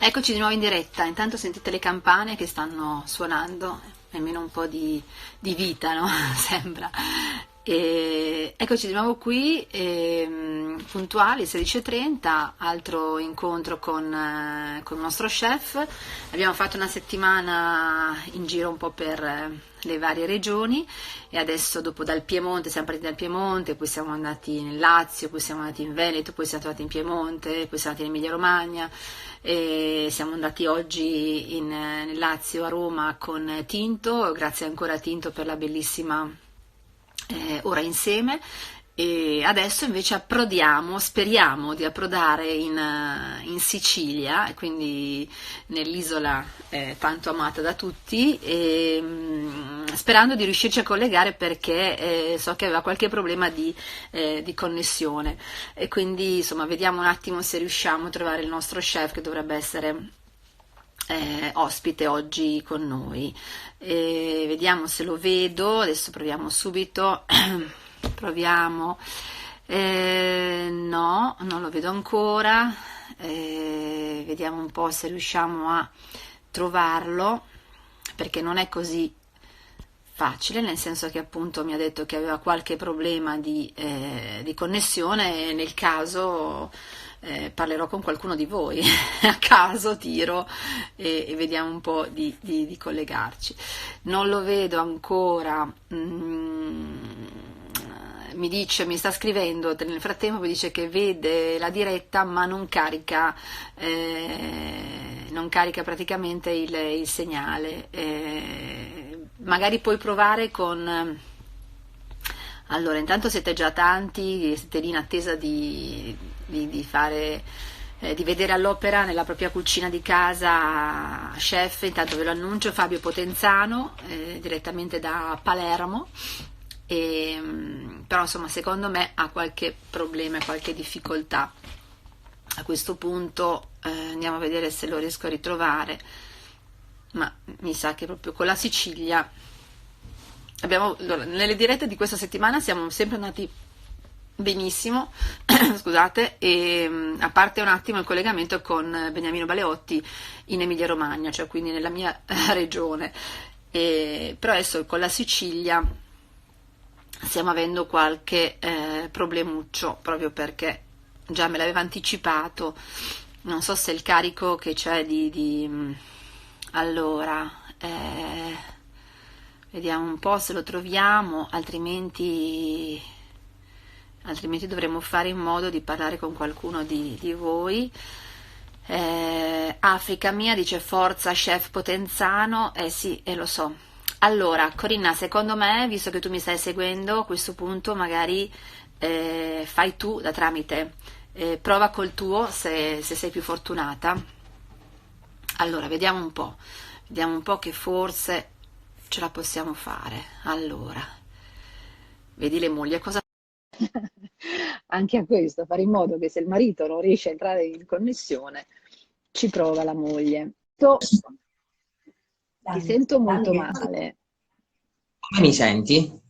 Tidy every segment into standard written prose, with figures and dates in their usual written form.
Eccoci di nuovo in diretta, intanto sentite le campane che stanno suonando, almeno un po' di vita, no? Sembra. E eccoci di nuovo qui, puntuali, 16:30, altro incontro con il nostro chef. Abbiamo fatto una settimana in giro un po' per le varie regioni e adesso dopo dal Piemonte, siamo partiti dal Piemonte, poi siamo andati nel Lazio, poi siamo andati in Veneto, poi siamo andati in Piemonte, poi siamo andati in Emilia Romagna e siamo andati oggi nel Lazio a Roma con Tinto, grazie ancora a Tinto per la bellissima ora insieme. E adesso invece approdiamo, speriamo di approdare in Sicilia, quindi nell'isola tanto amata da tutti, sperando di riuscirci a collegare perché so che aveva qualche problema di connessione e quindi insomma vediamo un attimo se riusciamo a trovare il nostro chef che dovrebbe essere ospite oggi con noi. Vediamo se lo vedo, adesso proviamo subito. Proviamo, no, non lo vedo ancora, vediamo un po' se riusciamo a trovarlo, perché non è così facile, nel senso che appunto mi ha detto che aveva qualche problema di connessione e nel caso parlerò con qualcuno di voi, a caso tiro e vediamo un po' di collegarci. Non lo vedo ancora. Mi sta scrivendo nel frattempo, mi dice che vede la diretta ma non carica praticamente il segnale. Magari puoi provare con... Allora, intanto siete già tanti, siete lì in attesa di fare... di vedere all'opera nella propria cucina di casa chef. Intanto ve lo annuncio, Fabio Potenzano, direttamente da Palermo. Però insomma secondo me ha qualche problema, qualche difficoltà. A questo punto andiamo a vedere se lo riesco a ritrovare, ma mi sa che proprio con la Sicilia nelle dirette di questa settimana siamo sempre andati benissimo scusate, e a parte un attimo il collegamento con Beniamino Baleotti in Emilia Romagna, cioè quindi nella mia regione, però adesso con la Sicilia stiamo avendo qualche problemuccio, proprio perché già me l'aveva anticipato. Non so se il carico che c'è allora vediamo un po' se lo troviamo, altrimenti dovremmo fare in modo di parlare con qualcuno di voi. Africa mia, dice forza chef Potenzano, sì, lo so. Allora, Corinna, secondo me, visto che tu mi stai seguendo, a questo punto magari fai tu da tramite, prova col tuo se sei più fortunata. Allora, vediamo un po' che forse ce la possiamo fare. Allora, vedi le mogli, cosa... Anche a questo, fare in modo che se il marito non riesce a entrare in connessione, ci prova la moglie. Ti sento molto male. Come mi senti?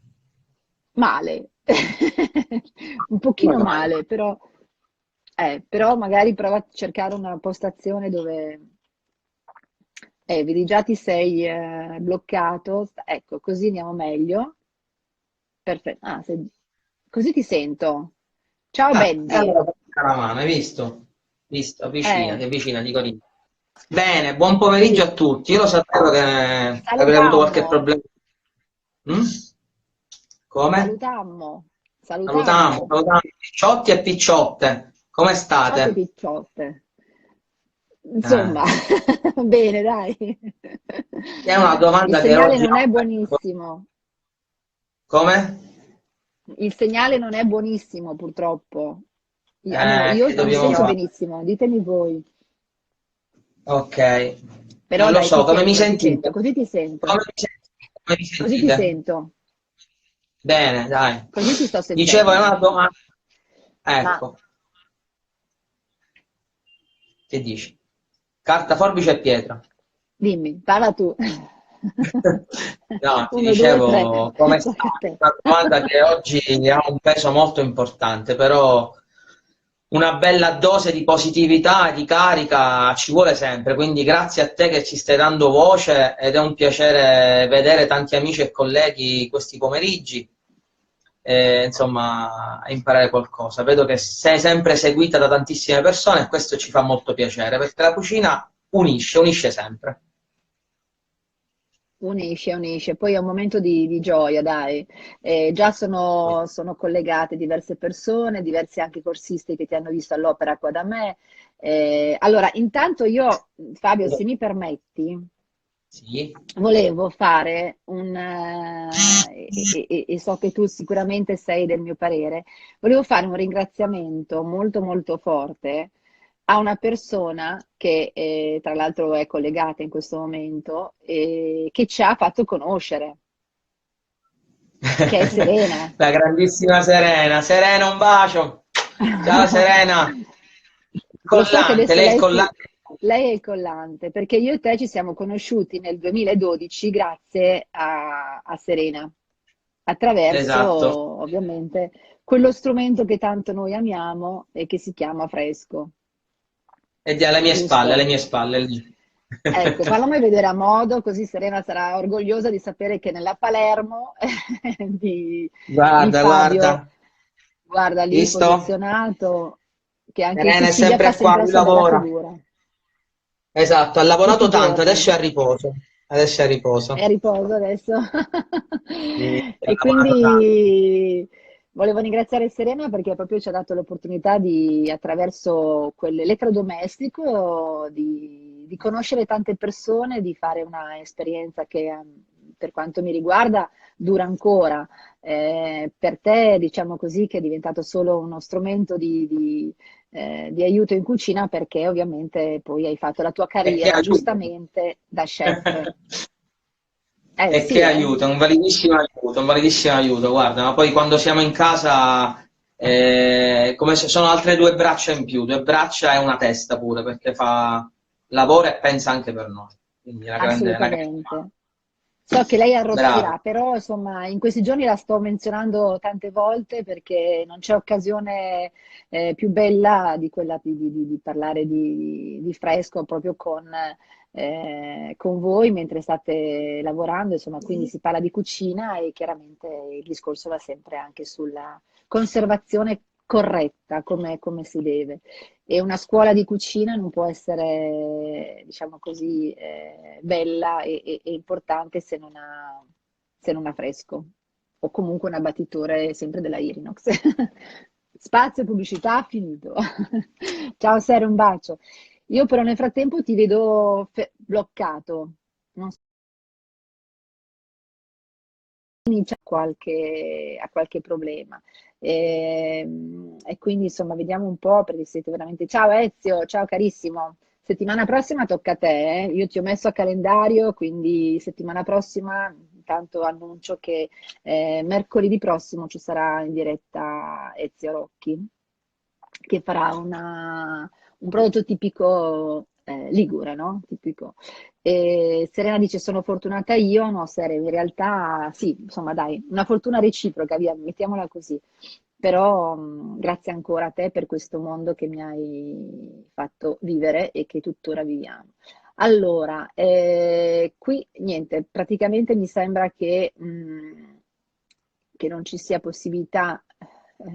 Male. Un Come pochino mai? male, però magari prova a cercare una postazione dove vedi già ti sei bloccato. Ecco, così andiamo meglio. Perfetto. Così ti sento. Ciao Benji. Allora la mano, hai visto? Visto, Eh, vicina, dico di. Bene, buon pomeriggio a tutti. Io lo sapevo che avrei avuto qualche salutammo, problema. Mm? Come? salutammo, Salutiamo, salutammo. salutiamo picciotti e picciotte. Come Ciao state? piccotte. Eh, Insomma, bene, dai. è una Il domanda che segnale oggi non è ho. buonissimo. Come? Il segnale non è buonissimo, purtroppo. Almeno io Che non vi dobbiamo sento fare? benissimo, ditemi voi. Ok, Però non lo dai, so, come mi ti sento, sentite? così ti Come sento, mi sentite? Come mi così ti sentite? sento, Bene, dai. così ti sto Dicevo, è una sentendo. domanda. Ma Ecco, che dici? Carta, forbice e pietra. dimmi, parla tu. No, ti Uno, due, tre, dicevo come tocca a stai? te. Una domanda che oggi ha un peso molto importante, però una bella dose di positività e di carica ci vuole sempre, quindi grazie a te che ci stai dando voce ed è un piacere vedere tanti amici e colleghi questi pomeriggi, e, insomma, a imparare qualcosa. Vedo che sei sempre seguita da tantissime persone e questo ci fa molto piacere, perché la cucina unisce, unisce sempre. Unisce, unisce, poi è un momento di gioia, dai. Già sono collegate diverse persone, diversi anche corsisti che ti hanno visto all'opera qua da me. Allora, intanto io, Fabio, se mi permetti, Sì. volevo fare e so che tu sicuramente sei del mio parere, volevo fare un ringraziamento molto molto forte a una persona che tra l'altro è collegata in questo momento e che ci ha fatto conoscere, che è Serena. La grandissima Serena. Serena, un bacio. Ciao Serena. Lo so che Collante, adesso lei è il collante. lei è il collante, perché io e te ci siamo conosciuti nel 2012 grazie a Serena, attraverso Esatto. ovviamente quello strumento che tanto noi amiamo e che si chiama fresco, Ed è alle giusto? mie spalle lì. Ecco, fammelo vedere a modo, così Serena sarà orgogliosa di sapere che nella Palermo di Guarda, guarda. Fabio, guarda lì Visto? posizionato, che anche in Serena è Sicilia fa sempre qua, sempre la lui sua bella lavora. figura, Esatto, ha tutti i lavorato tanto, adesso è giorni. a riposo. Adesso è a È a riposo. riposo adesso. Sì, ha E lavorato tanto. quindi volevo ringraziare Serena perché proprio ci ha dato l'opportunità di, attraverso quell'elettrodomestico, di conoscere tante persone, di fare una esperienza che, per quanto mi riguarda, dura ancora. Per te, diciamo così, che è diventato solo uno strumento di aiuto in cucina perché ovviamente poi hai fatto la tua E che carriera aiuto. giustamente da chef. E Sì, che aiuto, un validissimo aiuto, guarda, ma poi quando siamo in casa, come se sono altre due braccia in più, due braccia e una testa pure, perché fa lavoro e pensa anche per noi. Quindi una grande mano. assolutamente. So che lei Bravo. arrossirà, però insomma in questi giorni la sto menzionando tante volte perché non c'è occasione più bella di quella di parlare di fresco proprio con voi mentre state lavorando, insomma, quindi si parla di cucina e chiaramente il discorso va sempre anche sulla conservazione corretta, come si deve. E una scuola di cucina non può essere, diciamo così, bella e importante se non ha fresco, o comunque un abbattitore sempre della Irinox. Spazio, pubblicità, finito. Ciao Sere, un bacio. Io però nel frattempo ti vedo bloccato, non so, inizia a qualche problema. E quindi insomma vediamo un po' perché siete veramente... Ciao Ezio, ciao carissimo. Settimana prossima tocca a te, eh. Io ti ho messo a calendario, quindi settimana prossima intanto annuncio che mercoledì prossimo ci sarà in diretta Ezio Rocchi, che farà un prodotto tipico ligure, no? Tipico. E Serena dice sono fortunata io, no Serena, in realtà sì, insomma dai, una fortuna reciproca, via, mettiamola così. Però grazie ancora a te per questo mondo che mi hai fatto vivere e che tuttora viviamo. Allora, qui niente, praticamente mi sembra che non ci sia possibilità,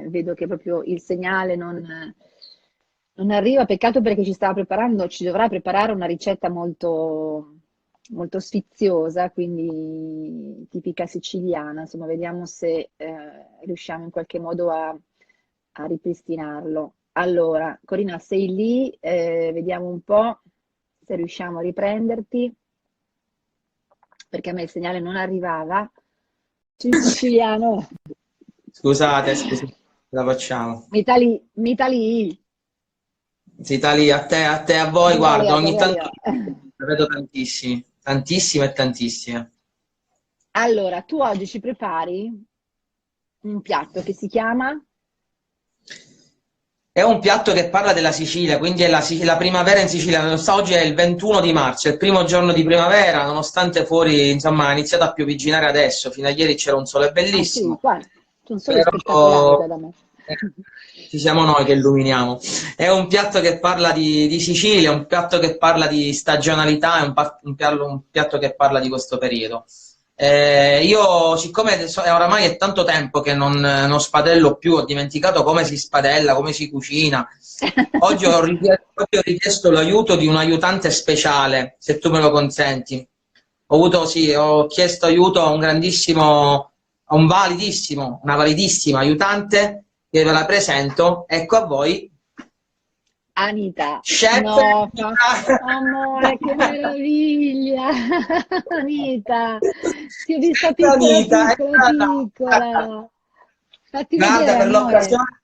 vedo che proprio il segnale non arriva, peccato perché ci dovrà preparare una ricetta molto, molto sfiziosa, quindi tipica siciliana, insomma, vediamo se riusciamo in qualche modo a ripristinarlo. Allora, Corina, sei lì, vediamo un po' se riusciamo a riprenderti, perché a me il segnale non arrivava. Il siciliano, Scusate, scusate, la facciamo. Mitali, Sì, a te, a voi, guarda, ogni tanto Italia. ne vedo tantissimi, tantissime e tantissime. Allora, tu oggi ci prepari un piatto che si chiama? È un piatto che parla della Sicilia, quindi è la primavera in Sicilia. Oggi è il 21 di marzo, è il primo giorno di primavera, nonostante fuori, insomma, ha iniziato a piovigginare adesso. Fino a ieri c'era un sole Ah sì, bellissimo, qua c'è un sole spettacolare però qua da me. ci siamo noi che illuminiamo. È un piatto che parla di Sicilia, un piatto che parla di stagionalità, è un piatto che parla di questo periodo. Io, siccome oramai è tanto tempo che non spadello più, ho dimenticato come si spadella, come si cucina. Oggi ho richiesto l'aiuto di un aiutante speciale, se tu me lo consenti. Ho chiesto aiuto a una validissima aiutante, che ve la presento. Ecco a voi. Anita, Chef no, amore, che meraviglia! Anita, ti ho vista Anita, piccola. Fatti guarda, vedere, per amore. l'occasione,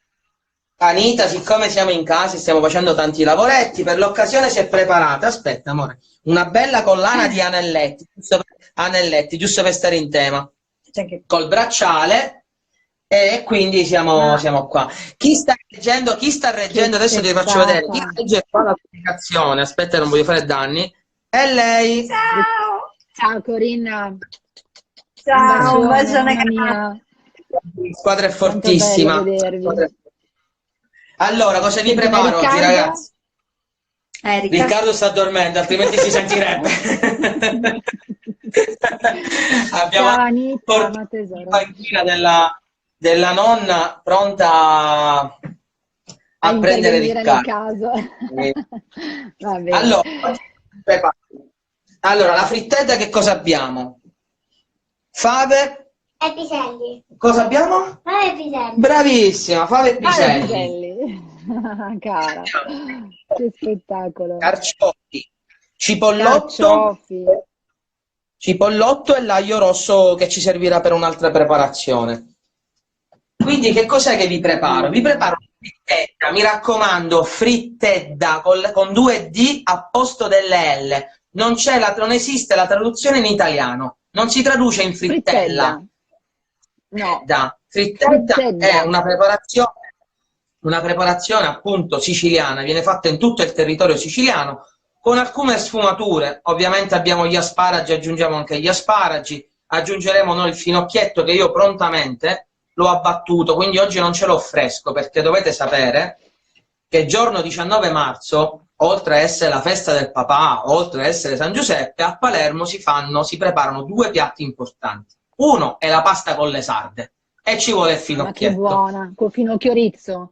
Anita, siccome siamo in casa e stiamo facendo tanti lavoretti, per l'occasione si è preparata, aspetta amore, una bella collana di anelletti, giusto per stare in tema, col bracciale, e quindi siamo qua. Chi sta reggendo, adesso ti faccio vedere, chi legge qua la pubblicazione, aspetta, non voglio fare danni, è lei. Ciao Corinna. Ciao, un bacione mia. La squadra è fortissima. Allora, cosa vi preparo oggi, ragazzi? Riccardo sta dormendo, altrimenti si sentirebbe. Abbiamo Anita, la panchina della nonna pronta a prendere Riccardo. Va bene. Allora, la frittata che cosa abbiamo? Fave e piselli. Cosa abbiamo? Fave e piselli. Bravissima, fave e piselli. Cara, che spettacolo. Carciofi, cipollotto e l'aglio rosso che ci servirà per un'altra preparazione. Quindi che cos'è che vi preparo? Vi preparo una frittetta, mi raccomando, frittedda con 2 D a posto delle L. Non esiste la traduzione in italiano, non si traduce in frittella. No. Frittetta è una preparazione appunto siciliana, viene fatta in tutto il territorio siciliano, con alcune sfumature. Ovviamente abbiamo gli asparagi, aggiungiamo anche gli asparagi, aggiungeremo noi il finocchietto che io prontamente l'ho abbattuto, quindi oggi non ce l'ho fresco, perché dovete sapere che il giorno 19 marzo, oltre a essere la festa del papà, oltre a essere San Giuseppe, a Palermo si preparano 2 piatti importanti. Uno è la pasta con le sarde e ci vuole il finocchietto. Ma che buona, col finocchio rizzo.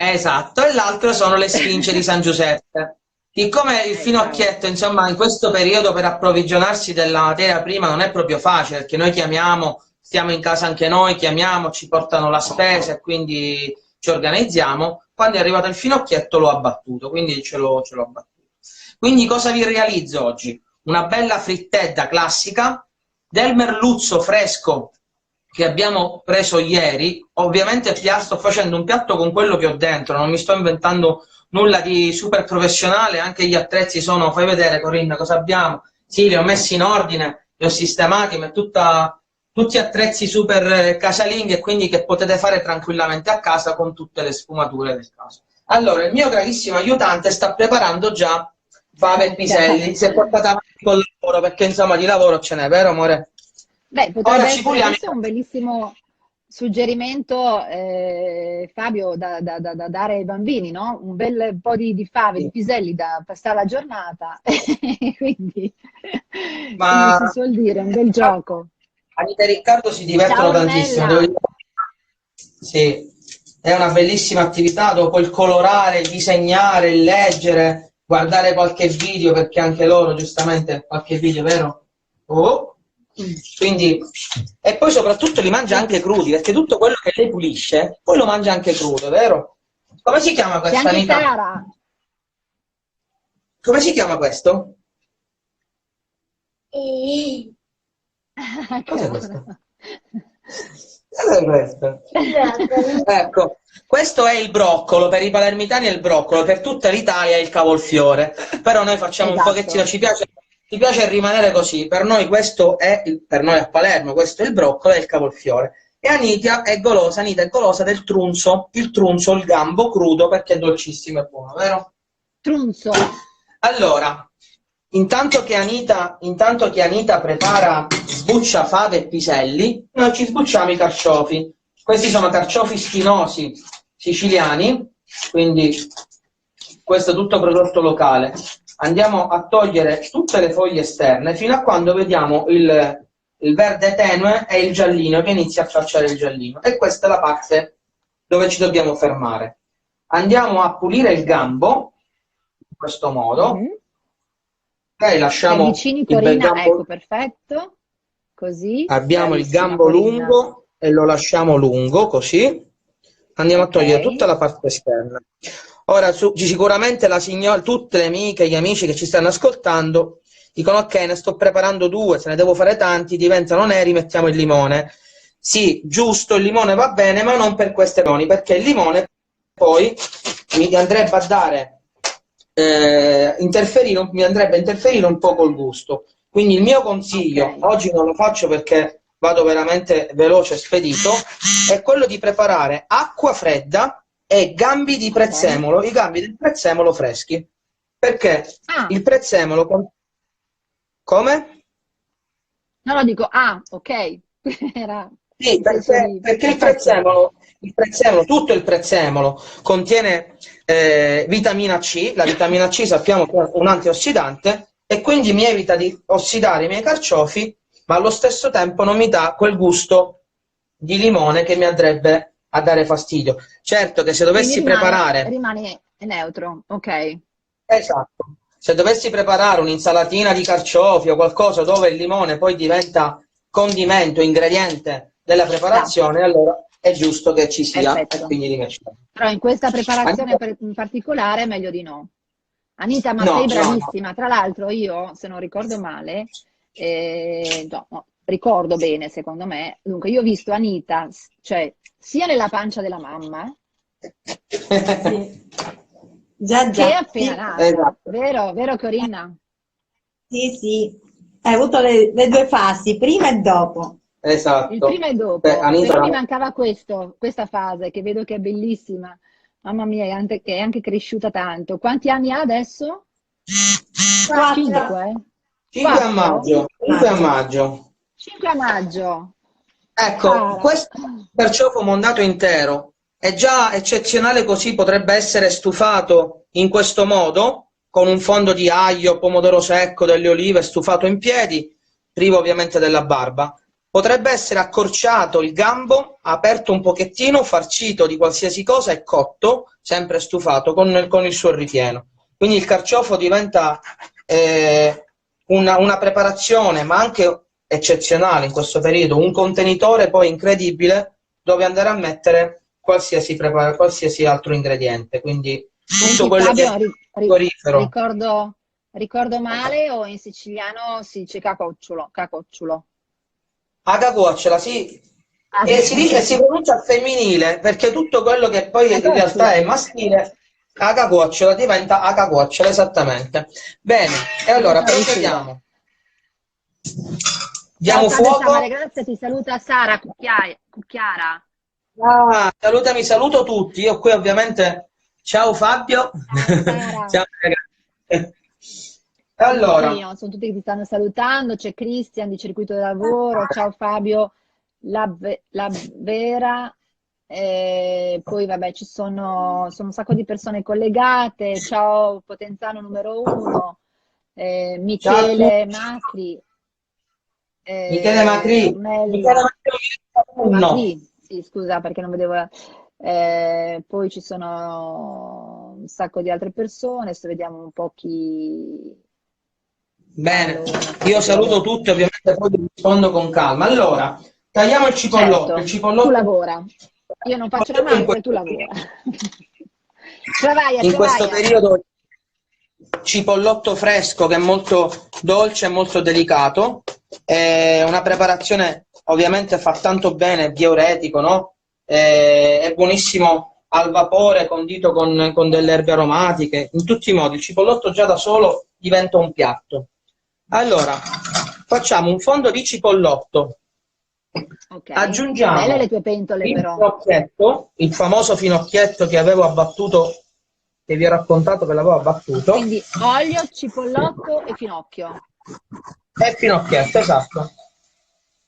Esatto, e l'altro sono le sfinge di San Giuseppe. Siccome il finocchietto, insomma, in questo periodo per approvvigionarsi della materia prima non è proprio facile, perché noi stiamo in casa anche noi, chiamiamo, ci portano la spesa e quindi ci organizziamo. Quando è arrivato il finocchietto l'ho abbattuto, quindi ce l'ho abbattuto. Quindi cosa vi realizzo oggi? Una bella frittetta classica del merluzzo fresco che abbiamo preso ieri. Ovviamente sto facendo un piatto con quello che ho dentro, non mi sto inventando nulla di super professionale, anche gli attrezzi sono, fai vedere Corinna cosa abbiamo? Sì, li ho messi in ordine, li ho sistemati, ma tutti attrezzi super casalinghi e quindi che potete fare tranquillamente a casa con tutte le sfumature del caso. Allora, il mio carissimo aiutante sta preparando già fave e piselli, si è portata avanti col lavoro, perché insomma di lavoro ce n'è, vero amore? Beh, potrebbe essere un bellissimo suggerimento, Fabio, da dare ai bambini, no? Un bel po' di fave, di piselli da passare la giornata, quindi si suol dire, un bel gioco. Anita e Riccardo si divertono tantissimo. Sì, è una bellissima attività, dopo il colorare, il disegnare, il leggere, guardare qualche video, perché anche loro giustamente qualche video, vero? Quindi, e poi soprattutto li mangia anche crudi, perché tutto quello che lei pulisce poi lo mangia anche crudo, vero? Come si chiama questa, Anita? Sara. Come si chiama questo? Cos'è questo? Cos'è questo? Ecco, questo è il broccolo, per i palermitani è il broccolo, per tutta l'Italia è il cavolfiore, però noi facciamo un pochettino, ci piace rimanere così, per noi questo per noi a Palermo questo è il broccolo e il cavolfiore. E Anita è golosa del trunzo, il gambo crudo, perché è dolcissimo e buono, vero? Trunzo. Allora, intanto che Anita prepara, sbuccia fave e piselli, noi ci sbucciamo i carciofi. Questi sono carciofi spinosi, siciliani, quindi questo è tutto prodotto locale. Andiamo a togliere tutte le foglie esterne fino a quando vediamo il verde tenue e il giallino che inizia a tracciare il giallino. E questa è la parte dove ci dobbiamo fermare. Andiamo a pulire il gambo in questo modo. Ok, lasciamo avvicini il bel Corina, gambo. ecco, perfetto. Così. Abbiamo il Bravissima, gambo Corina. lungo e lo lasciamo lungo, così. Andiamo a togliere Ok. tutta la parte esterna. Ora, sicuramente la signora, tutte le amiche e gli amici che ci stanno ascoltando dicono: ok, ne sto preparando 2, se ne devo fare tanti, diventano neri, mettiamo il limone. Sì, giusto, il limone va bene, ma non per queste ragioni, perché il limone poi mi andrebbe a dare, mi andrebbe a interferire un po' col gusto. Quindi il mio consiglio, Ok. oggi non lo faccio perché vado veramente veloce e spedito, è quello di preparare acqua fredda e gambi di prezzemolo, i gambi del prezzemolo freschi, perché Ah, il prezzemolo... Come? no, dico, ok. Era Sì, in senso di... perché Perfetto. il prezzemolo, tutto il prezzemolo contiene vitamina C, la vitamina C sappiamo che è un antiossidante e quindi mi evita di ossidare i miei carciofi, ma allo stesso tempo non mi dà quel gusto di limone che mi andrebbe a dare fastidio. Certo che se Quindi dovessi preparare... rimane neutro, ok. Esatto. Se dovessi preparare un'insalatina di carciofi o qualcosa dove il limone poi diventa condimento, ingrediente della Esatto, preparazione, allora è giusto che ci sia e perfetto. quindi li mettiamo. Però in questa preparazione Anita? in particolare è meglio di no. Anita, ma No, sei no, no. bravissima. Tra l'altro io, se non ricordo male, no, ricordo bene secondo me, dunque io ho visto Anita, cioè sia nella pancia della mamma Sì. Già, che già, appena sì, nata, Esatto. vero Corinna? sì, sì. Hai avuto le due fasi, prima e dopo. Il Esatto. prima e Beh, dopo, Anita, però mi mancava questa fase che vedo che è bellissima. Mamma mia, che è anche cresciuta tanto. Quanti anni ha adesso? 4. 5? 5 a 4? maggio, 5 a maggio. 5 a maggio. Ecco, Sara. questo carciofo mondato intero è già eccezionale, così potrebbe essere stufato in questo modo, con un fondo di aglio, pomodoro secco, delle olive, stufato in piedi, privo ovviamente della barba. Potrebbe essere accorciato il gambo, aperto un pochettino, farcito di qualsiasi cosa e cotto, sempre stufato, con il suo ripieno. Quindi il carciofo diventa una preparazione, ma anche eccezionale in questo periodo, un contenitore poi incredibile dove andare a mettere qualsiasi altro ingrediente, quindi tutto Senti quello che è Fabio, frigorifero. ricordo male o in siciliano si dice cacocciolo? Cacocciolo. A cuociola, sì, Ah, e si dice, si pronuncia femminile, perché tutto quello che poi in realtà è cacocciolo. maschile, a cuociola diventa a cuociola, esattamente. Bene, e In allora questa misura. procediamo. Ciao Diamo Fabio, ciao Maria fuoco. Grazia, ti saluta Sara Cucchiara. Ah, salutami, saluto tutti. Io qui ovviamente, ciao Fabio, Ciao Sara. ciao ragazzi. Allora, Anch'io, sono tutti che ti stanno salutando, c'è Cristian di Circuito del Lavoro, ciao Fabio, la Vera, poi vabbè sono un sacco di persone collegate, ciao Potenzano numero 1, ciao a Michele tutti. Macri, Michele Macri, Michele Ornella Macri, no. Macri, sì scusa perché non vedevo, poi ci sono un sacco di altre persone, adesso vediamo un po' chi... Bene, Allora, io saluto vedo. tutti, ovviamente poi vi rispondo con calma. Allora, tagliamo il cipollotto. Il Certo, tu cipollotto, lavora. Io non faccio la in maestra e tu questo lavora. periodo, Travaia, in questo travaia. periodo cipollotto fresco che è molto dolce e molto delicato. È una preparazione ovviamente fa tanto bene, è diuretico, no? È buonissimo al vapore, condito con delle erbe aromatiche. In tutti i modi, il cipollotto già da solo diventa un piatto. Allora, facciamo un fondo di cipollotto. Ok, belle Aggiungiamo le tue pentole il però. finocchietto, il famoso finocchietto che avevo abbattuto, che vi ho raccontato che l'avevo abbattuto, Quindi olio, cipollotto e finocchio. e finocchietto, esatto.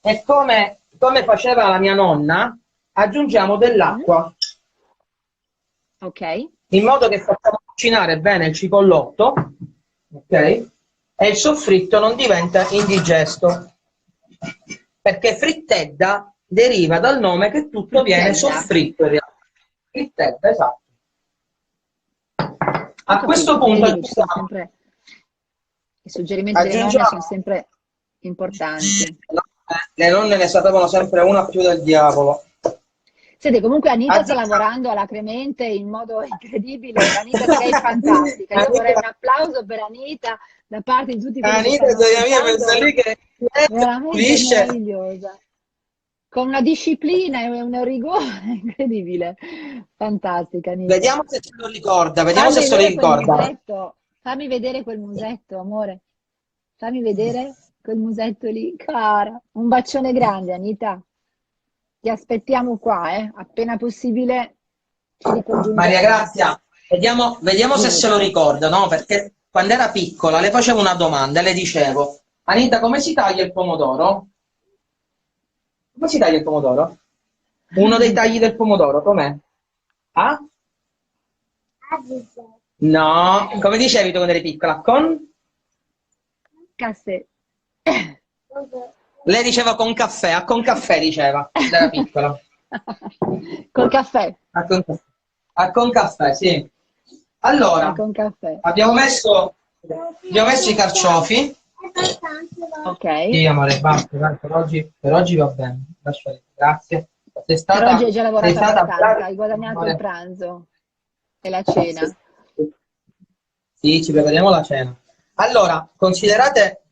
E come faceva la mia nonna, aggiungiamo Mhm. dell'acqua. Ok, in modo che facciamo cucinare bene il cipollotto, ok? E il soffritto non diventa indigesto, perché frittedda deriva dal nome che tutto viene frittedda, soffritto in realtà. Frittedda, esatto. ho A questo capito. punto Vedi che ci sono sempre i suggerimenti delle nonne, sono aggiungiamo, sempre importanti. le nonne ne sapevano sempre una più del diavolo. Senti, comunque Anita sta Aggiungiamo, lavorando alacremente in modo incredibile. Anita, sei fantastica. Io vorrei un applauso per Anita da parte di tutti quelli che Anita, stanno gioia mia, pensa ascoltando. lì che Veramente pulisce. meravigliosa. Con una disciplina e un rigore incredibile. Fantastica, Anita. Vediamo se se lo ricorda, vediamo se Fammi se lo vedere quel ricorda. musetto. Fammi vedere quel musetto, amore. Fammi vedere quel musetto lì, cara. Un bacione grande, Anita. Ti aspettiamo qua, eh. Appena possibile ci Maria ricongiungiamo. Grazia, vediamo se Dimmi se lo caro. ricorda, no? Perché quando era piccola le facevo una domanda e le dicevo, Anita, come si taglia il pomodoro? Come si taglia il pomodoro? Uno dei tagli del pomodoro, com'è? Ah? No, come dicevi tu quando eri piccola? Con? Casse. Lei diceva con caffè, con caffè diceva, quando era piccola. Col caffè. Con caffè. Con caffè, sì. Allora, Con caffè. abbiamo messo i carciofi. Ok. Sì, amore, basta, dai, per oggi va bene. Lascia lì, grazie. Per oggi hai già Sei lavorato stata abbastanza, hai bravissima, guadagnato il amore. pranzo e la cena. Sì, ci prepariamo la cena. Allora, considerate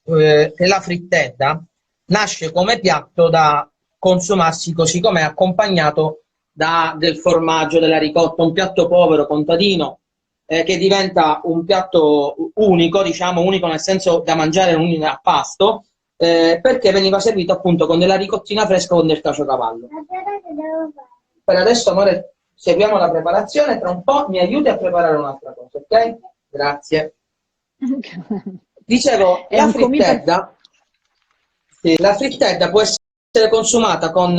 che la frittetta nasce come piatto da consumarsi così com'è, accompagnato da del formaggio, della ricotta, un piatto povero, contadino, che diventa un piatto unico, diciamo unico nel senso da mangiare a pasto, perché veniva servito appunto con della ricottina fresca con del caciocavallo. Per adesso, amore, seguiamo la preparazione, tra un po' mi aiuti a preparare un'altra cosa, ok? Grazie. Dicevo, È un comì per... sì, la frittetta può essere consumata con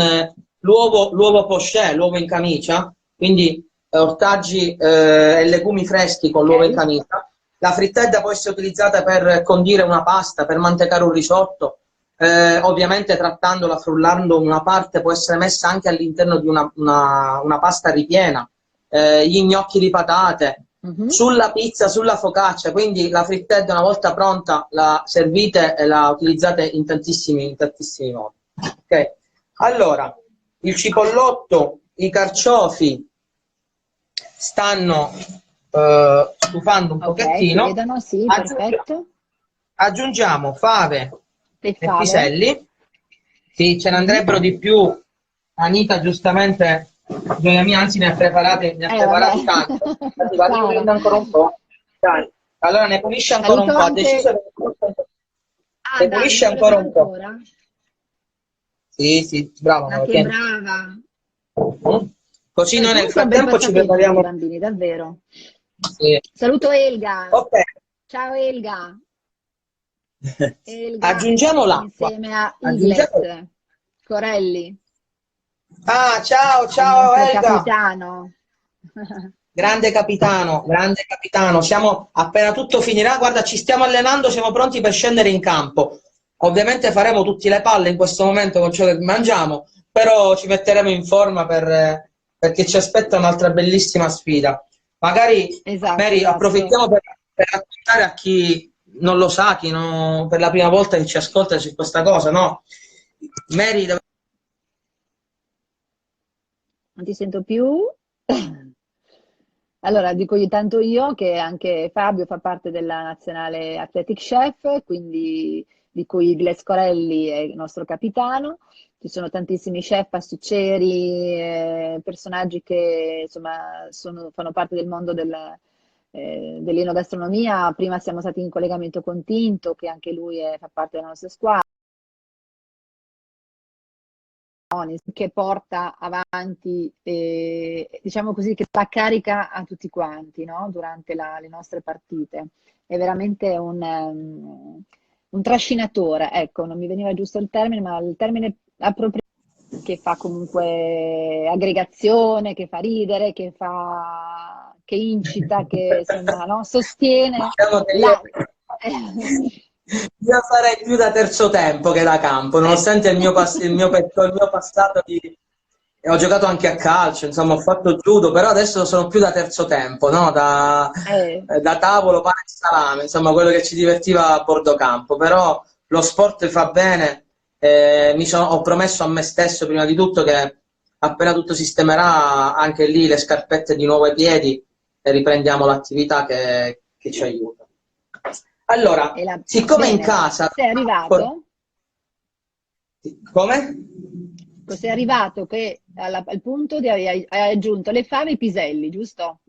l'uovo poché, l'uovo in camicia, quindi ortaggi e legumi freschi con l'uovo in Ok. camicia. La frittetta può essere utilizzata per condire una pasta, per mantecare un risotto, ovviamente trattandola, frullando una parte, può essere messa anche all'interno di una pasta ripiena, gli gnocchi di patate, Mhm. sulla pizza, sulla focaccia, quindi la frittata una volta pronta la servite e la utilizzate in tantissimi modi. Ok? Allora, il cipollotto, i carciofi stanno stufando un Ok, si pochettino. vedono, sì, Aggiungi- perfetto. Aggiungiamo fave Le e fave. piselli. Sì, ce ne Mhm. andrebbero di più. Anita, giustamente, gioia mia, anzi ne ha Vabbè, preparati tanti. Guarda, io Sara. prendo ancora un po'. Dai. Allora ne pulisce ancora un Saluto po'. Ha deciso anche... Ah, ne dai, pulisce ne vuole ancora fare un po'. ancora? Sì, sì, bravo, Ma amore, che tieni. brava. Così noi nel Comunque è un bel frattempo ci passatempo per i prepariamo. bambini, davvero. Sì. Saluto Elga. Ok. Ciao Elga. Elga Aggiungiamo l'acqua. insieme a Aggiungiamo. Iglet Corelli, Ah, ciao, il ciao nostro Elga. capitano. Grande capitano, siamo appena tutto finirà, guarda, ci stiamo allenando, siamo pronti per scendere in campo. Ovviamente faremo tutte le palle in questo momento con ciò che mangiamo, però ci metteremo in forma perché ci aspetta un'altra bellissima sfida. Magari, Esatto, Mary, esatto. approfittiamo per raccontare a chi non lo sa, chi per la prima volta che ci ascolta su questa cosa, no? Mary, Non ti sento più. Allora, dico tanto io che anche Fabio fa parte della nazionale Athletic Chef, quindi di cui Gles Corelli è il nostro capitano. Ci sono tantissimi chef, pasticceri, personaggi che insomma fanno parte del mondo dell'enogastronomia. Prima siamo stati in collegamento con Tinto, che anche lui fa parte della nostra squadra. Che porta avanti, diciamo così, che dà carica a tutti quanti, no? Durante le nostre partite. È veramente un trascinatore, ecco, non mi veniva giusto il termine, ma il termine appropriato che fa comunque aggregazione, che fa ridere, che incita, che insomma, no? Sostiene Diciamo che la... io sarei più da terzo tempo che da campo, nonostante il mio passato ho giocato anche a calcio, insomma, ho fatto judo, però adesso sono più da terzo tempo, no? Da tavolo, pane e salame, insomma, quello che ci divertiva a bordo campo. Però lo sport fa bene, ho promesso a me stesso, prima di tutto, che appena tutto sistemerà, anche lì le scarpette di nuovo ai piedi e riprendiamo l'attività che ci aiuta. Allora, siccome in Bene, casa... sei arrivato? Come? Sei arrivato che al punto di hai aggiunto le fave e i piselli, giusto?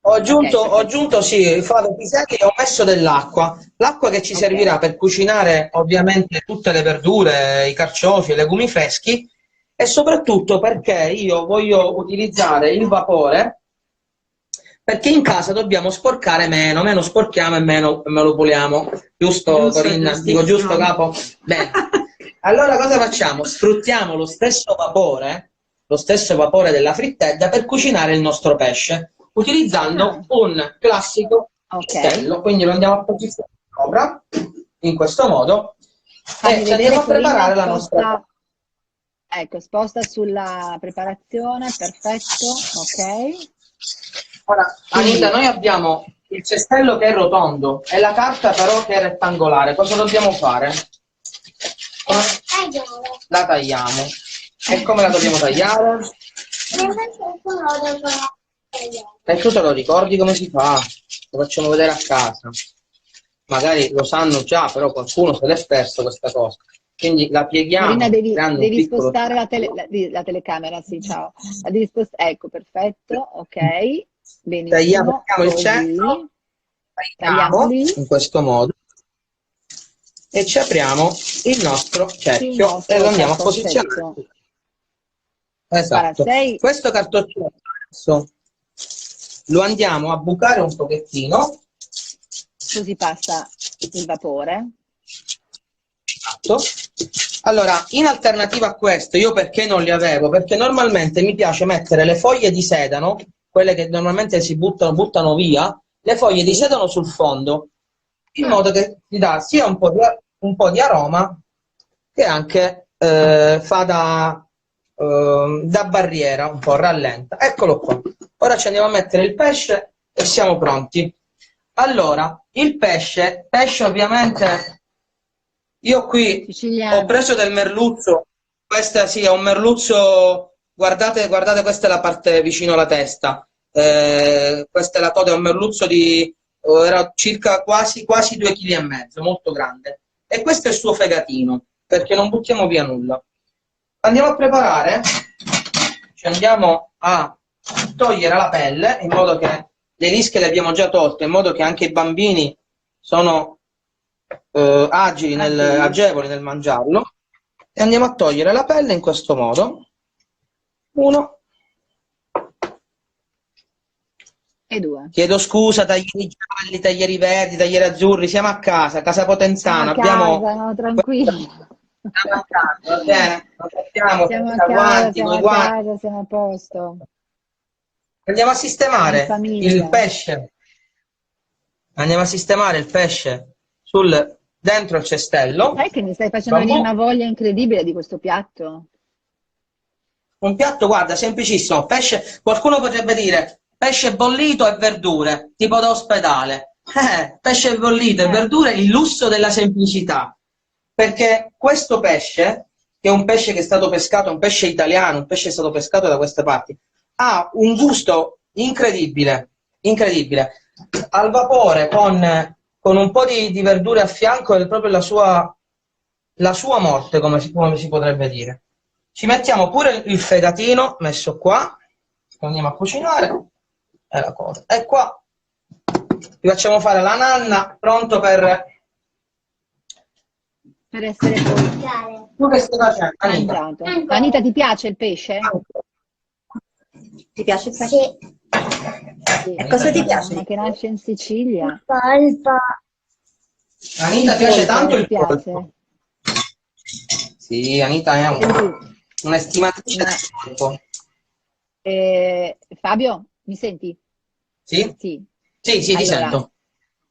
Ho Ok, aggiunto sì, fave, piselli e ho messo dell'acqua. L'acqua che ci ok. servirà per cucinare ovviamente tutte le verdure, i carciofi, i legumi freschi, e soprattutto perché io voglio utilizzare il vapore, perché in casa dobbiamo sporcare meno sporchiamo e meno lo puliamo. Giusto, Corinna? Dico giusto, capo? Bene. Allora cosa facciamo? Sfruttiamo lo stesso vapore della frittella per cucinare il nostro pesce, utilizzando un classico cestello. Quindi lo andiamo a posizionare sopra, in questo modo, Fammi e ci vedere, andiamo a preparare Corinna, la nostra... Ecco, sposta sulla preparazione, perfetto, ok. Ora, Quindi, Anita, noi abbiamo il cestello che è rotondo e la carta però che è rettangolare. Cosa dobbiamo fare? La tagliamo. E come la dobbiamo tagliare? E tu te lo ricordi come si fa? Lo facciamo vedere a casa. Magari lo sanno già, però qualcuno se l'è perso questa cosa. Quindi la Corinna, pieghiamo creando un devi piccolo... spostare la telecamera, sì, ciao. La devi ecco, perfetto, ok, Tagliamo benissimo, il così, centro, tagliamo tagliamo lì, in questo modo e ci apriamo il nostro il cerchio e lo nostro andiamo a posizionare. cartoccetto. Guarda, Esatto. Questo cartoccino adesso lo andiamo a bucare un pochettino. Così passa il vapore. Esatto. Allora, in alternativa a questo, io perché non li avevo? Perché normalmente mi piace mettere le foglie di sedano, quelle che normalmente si buttano via, le foglie di sedano sul fondo, in modo che ti dà sia un po' di aroma che anche fa da barriera, un po' rallenta. Eccolo qua. Ora ci andiamo a mettere il pesce e siamo pronti. Allora, il pesce ovviamente, io qui ho preso del merluzzo, questa sì, è un merluzzo, guardate, questa è la parte vicino alla testa, questa è la coda, è un merluzzo era circa quasi 2,5 kg, molto grande. E questo è il suo fegatino, perché non buttiamo via nulla. Andiamo a preparare, ci andiamo a togliere la pelle, in modo che le lische le abbiamo già tolte, in modo che anche i bambini sono agevoli nel mangiarlo, e andiamo a togliere la pelle in questo modo. 1 e 2. Chiedo scusa, taglieri gialli, taglieri verdi, taglieri azzurri, siamo a casa Potenzana, Siamo a casa, no, tranquilli. Siamo a casa, va bene? Non facciamo Siamo a senza casa, guanti, siamo coi a guanti. casa, siamo a posto. Andiamo a In sistemare famiglia. il pesce. Andiamo a sistemare il pesce dentro il cestello. Sai che mi stai facendo venire una voglia incredibile di questo piatto? Un piatto, guarda, semplicissimo. Pesce, qualcuno potrebbe dire pesce bollito e verdure, tipo da ospedale. Pesce bollito e verdure, il lusso della semplicità. Perché questo pesce, che è un pesce che è stato pescato, un pesce italiano, un pesce che è stato pescato da queste parti, ha un gusto incredibile, incredibile. Al vapore, con un po' di verdure a fianco, è proprio la sua morte, come si potrebbe dire. Ci mettiamo pure il fegatino, messo qua, andiamo a cucinare, e la cosa. E qua vi facciamo fare la nanna, pronto per essere poi tu che stai facendo, Anita? mangiato. Anita, ti piace il pesce? Ti piace il pesce? Sì. E cosa ti piace? Ma che nasce in Sicilia. Anita piace tanto il piace? polpo. Sì, Anita è un'estimatrice Ma, del corpo. Fabio, mi senti? Sì? Sì. Sì, sì, ti Allora, sento.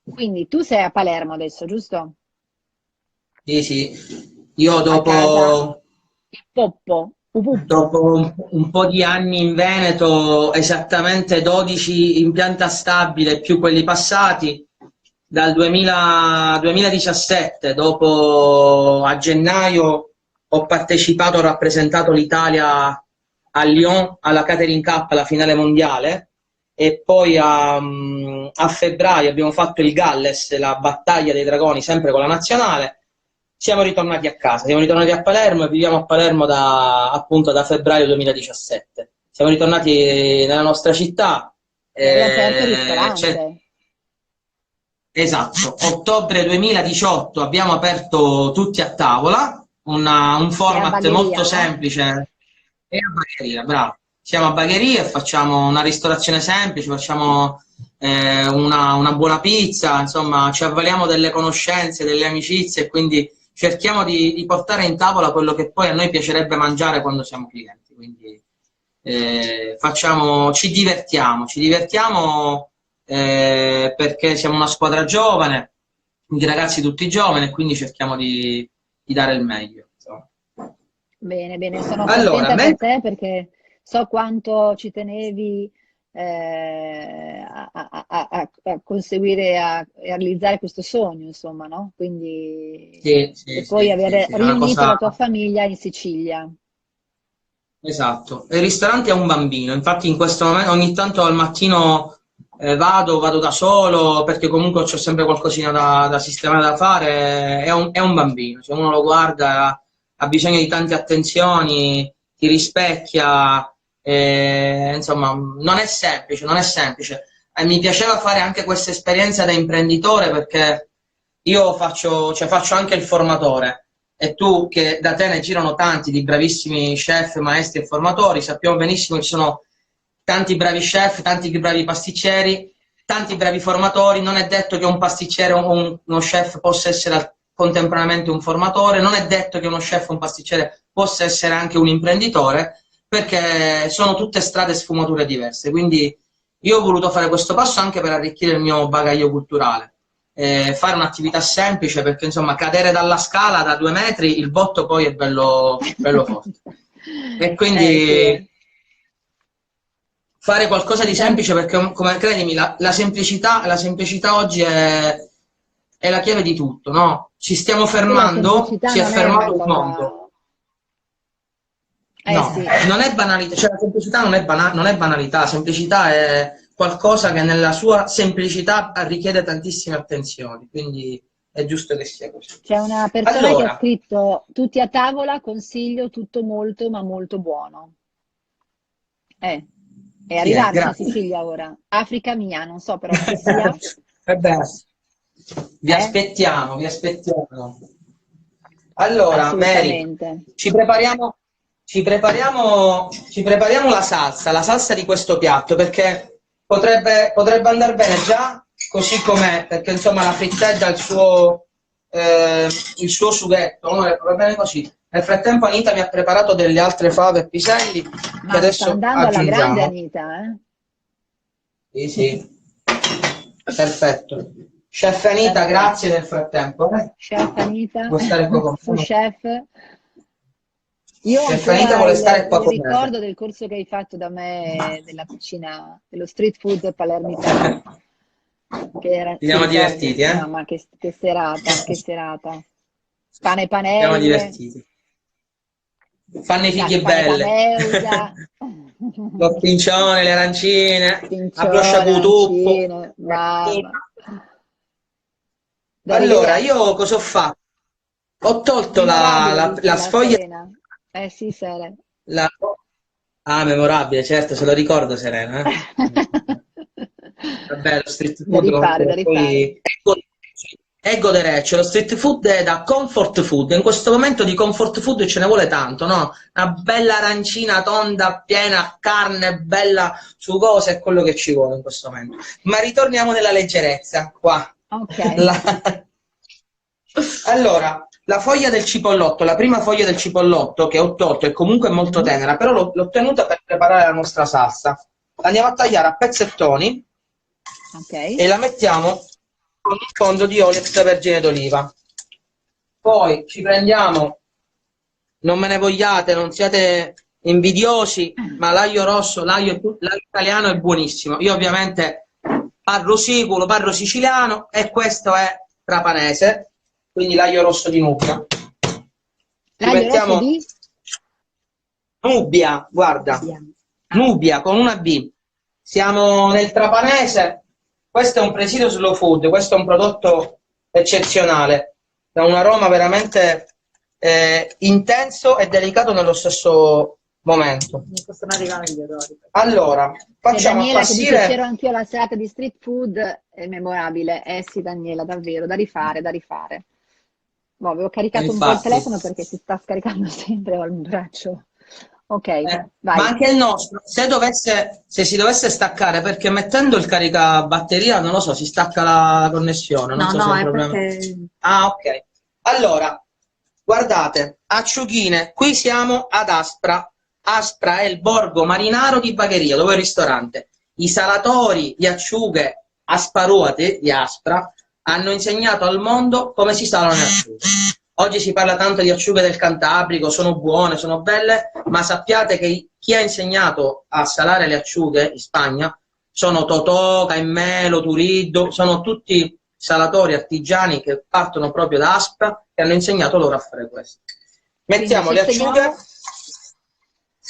quindi tu sei a Palermo adesso, giusto? Sì, sì. Io A casa dopo, il Poppo, Pupuppo. dopo un po' di anni in Veneto, esattamente 12 in pianta stabile più quelli passati, dal 2017, dopo a gennaio ho partecipato, ho rappresentato l'Italia a Lyon alla Catering Cup, alla finale mondiale, e poi a febbraio abbiamo fatto il Galles, la battaglia dei dragoni, sempre con la nazionale. Siamo ritornati a casa, siamo ritornati a Palermo e viviamo a Palermo appunto da febbraio 2017. Siamo ritornati nella nostra città. E hai aperto il C'è ristorante. Esatto, ottobre 2018 abbiamo aperto tutti a tavola, un È a format molto Bagheria, no? semplice. E a Bagheria, bravo. Siamo a Bagheria e facciamo una ristorazione semplice, facciamo una buona pizza, insomma ci avvaliamo delle conoscenze, delle amicizie e quindi cerchiamo di portare in tavola quello che poi a noi piacerebbe mangiare quando siamo clienti. Quindi ci divertiamo perché siamo una squadra giovane, di ragazzi tutti giovani, e quindi cerchiamo di dare il meglio. Insomma. Bene, bene, sono Allora, contenta per te perché so quanto ci tenevi a conseguire, a realizzare questo sogno, insomma, no? Quindi, sì, sì, e poi sì, sì, aver sì, è una riunito la cosa. tua famiglia in Sicilia. Esatto, il ristorante è un bambino, infatti in questo momento ogni tanto al mattino vado da solo perché comunque ho sempre qualcosina da sistemare, da fare, è un bambino, se uno lo guarda ha bisogno di tante attenzioni, ti rispecchia, insomma non è semplice, non è semplice. Mi piaceva fare anche questa esperienza da imprenditore perché io faccio anche il formatore. E tu, che da te ne girano tanti di bravissimi chef, maestri e formatori, sappiamo benissimo che ci sono tanti bravi chef, tanti bravi pasticceri, tanti bravi formatori. Non è detto che un pasticcere o uno chef possa essere contemporaneamente un formatore, non è detto che uno chef o un pasticcere possa essere anche un imprenditore, perché sono tutte strade e sfumature diverse. Quindi io ho voluto fare questo passo anche per arricchire il mio bagaglio culturale, fare un'attività semplice, perché insomma cadere dalla scala da 2 metri, il botto poi è bello, bello forte. E Sì. quindi fare qualcosa di Diciamo, semplice, perché come credimi, la semplicità oggi è la chiave di tutto, no? Ci stiamo ma poi la fermando, semplicità si è non è una fermato il mondo. cosa... No, Sì, non è banalità, cioè la semplicità non è banalità, la semplicità è qualcosa che nella sua semplicità richiede tantissime attenzioni, quindi è giusto che sia così. c'è una persona che ha Allora, scritto tutti a tavola, consiglio tutto molto ma molto buono. È chi è? arrivarci in Grazie. Sicilia ora. Africa mia, non so però chi sia. Vabbè, vi Eh? aspettiamo, vi aspettiamo. Allora, Mary, Assolutamente. ci prepariamo la salsa di questo piatto, perché potrebbe andare bene già così com'è, perché insomma la frittetta ha il suo sughetto, no? Va bene così. Nel frattempo Anita mi ha preparato delle altre fave e piselli che Ma sta adesso andando alla grande aggiungiamo. Anita, eh? Sì, sì, perfetto. Chef Anita, grazie Perfetto. nel frattempo. Chef Anita, Vuoi stare qua con su me? chef. Io ho Chef Anita ancora vuole stare qua il con me. ricordo del corso che hai fatto da me della cucina, dello street food palermitano. Ci Ti siamo ricordi? divertiti, eh? Mamma, che serata, che serata. Pane e Ci siamo panelle, divertiti. Fanno i fighi pane belle. pameusa, Lo spincione, le arancine, a broscia pincione, cutuppo. arancine, mamma. Da Allora, ridere. io cosa ho fatto? Ho tolto la, Memorabile, la, dice la la sfoglia. Serena. Eh sì, Sere. la- Ah, memorabile, certo, se lo ricordo, Serena. Vabbè, lo street Da food rifare, da rifare. poi è godereccio, lo street food è da comfort food, in questo momento di comfort food ce ne vuole tanto, no? Una bella arancina tonda, piena, carne, bella sugosa, è quello che ci vuole in questo momento. Ma ritorniamo nella leggerezza, qua. Ok. La- Allora, la foglia del cipollotto, la prima foglia del cipollotto che ho tolto, è comunque molto tenera, però l'ho tenuta per preparare la nostra salsa. La andiamo a tagliare a pezzettoni e la mettiamo con un fondo di olio extravergine d'oliva. Poi ci prendiamo, non me ne vogliate, non siate invidiosi, ma l'aglio rosso, l'aglio italiano è buonissimo. Io ovviamente parlo siculo, parlo siciliano e questo è trapanese, quindi l'aglio rosso di Nubia. L'aglio rosso di? Nubia, guarda, Nubia con una B. Siamo nel trapanese, questo è un presidio slow food, questo è un prodotto eccezionale, ha un aroma veramente intenso e delicato nello stesso momento. Mi possono arrivare gli odori. Allora, facciamo Daniela appassire... che dice c'ero anch'io alla serata di street food, è memorabile. Sì, Daniela, davvero, da rifare, da rifare. Boh, avevo caricato un po' il telefono perché si sta scaricando sempre al braccio. Ok, vai. Ma anche il nostro, se si dovesse staccare, perché mettendo il caricabatteria, non lo so, si stacca la connessione, non so se è un problema. Perché... Ah, ok. Allora, guardate, acciughine, qui siamo ad Aspra. Aspra è il borgo marinaro di Bagheria, dove è il ristorante. I salatori di acciughe asparuate di Aspra hanno insegnato al mondo come si salano le acciughe. Oggi si parla tanto di acciughe del Cantabrico, sono buone, sono belle, ma sappiate che chi ha insegnato a salare le acciughe in Spagna sono Totò, Caimelo, Turiddu, sono tutti salatori artigiani che partono proprio da Aspra e hanno insegnato loro a fare questo. Mettiamo le acciughe.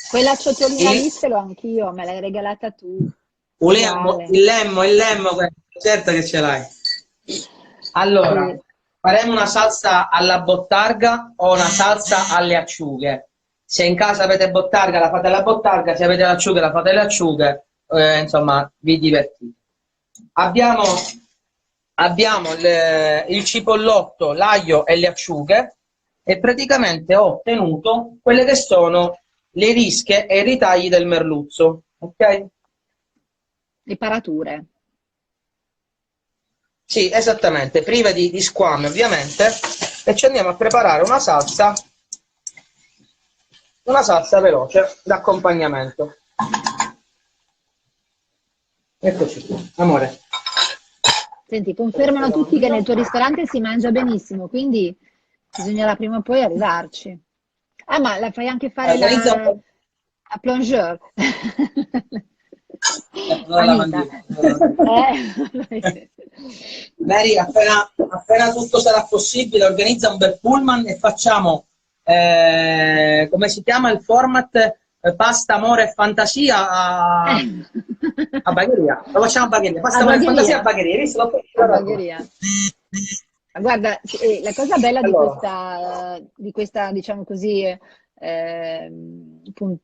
Quella ciotolina lì ce l'ho anch'io, me l'hai regalata tu. Il lemmo, certo che ce l'hai. Allora, faremo una salsa alla bottarga o una salsa alle acciughe. Se in casa avete bottarga, la fate alla bottarga, se avete le acciughe, la fate alle acciughe, insomma, vi divertite. Abbiamo il cipollotto, l'aglio e le acciughe e praticamente ho ottenuto quelle che sono le rische e i ritagli del merluzzo, ok? Le parature. Sì, esattamente, prive di squame ovviamente, e ci andiamo a preparare una salsa veloce d'accompagnamento. Eccoci qui, amore. Senti, confermano tutti che nel tuo ristorante si mangia benissimo, quindi bisognerà prima o poi arrivarci. Ah, ma la fai anche fare la plongeur? Mary, appena tutto sarà possibile, organizza un bel pullman e facciamo, come si chiama il format? Pasta, amore e fantasia a Bagheria. Lo facciamo a Bagheria. Pasta, amore e fantasia a Bagheria. Visto? A Bagheria. Guarda, la cosa bella di questa, diciamo così,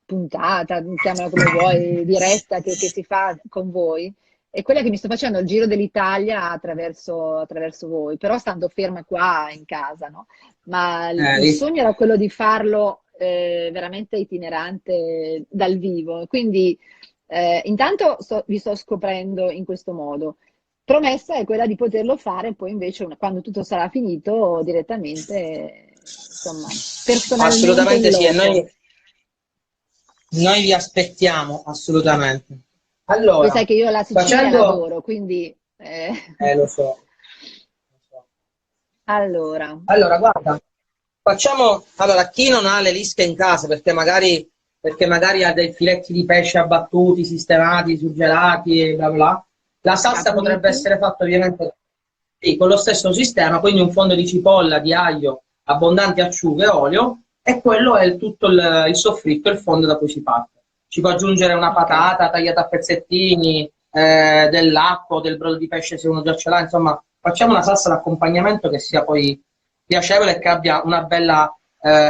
puntata, chiamala come vuoi, diretta che si fa con voi, è quella che mi sto facendo il giro dell'Italia attraverso voi, però stando ferma qua in casa, no? Ma il sogno era quello di farlo veramente itinerante dal vivo, quindi intanto vi sto scoprendo in questo modo. Promessa è quella di poterlo fare poi invece quando tutto sarà finito direttamente, insomma, personalmente. Assolutamente sì, e noi vi aspettiamo, assolutamente. Allora, poi sai che io la Sicilia lavoro, quindi... lo so. Allora, guarda, allora, chi non ha le lische in casa, perché magari ha dei filetti di pesce abbattuti, sistemati, surgelati e bla bla, la salsa potrebbe essere fatta ovviamente con lo stesso sistema, quindi un fondo di cipolla, di aglio, abbondanti acciughe, olio, e quello è tutto il soffritto, il fondo da cui si parte. Ci può aggiungere una patata tagliata a pezzettini, dell'acqua o del brodo di pesce se uno già ce l'ha, insomma, facciamo una salsa d'accompagnamento che sia poi piacevole e che abbia una bella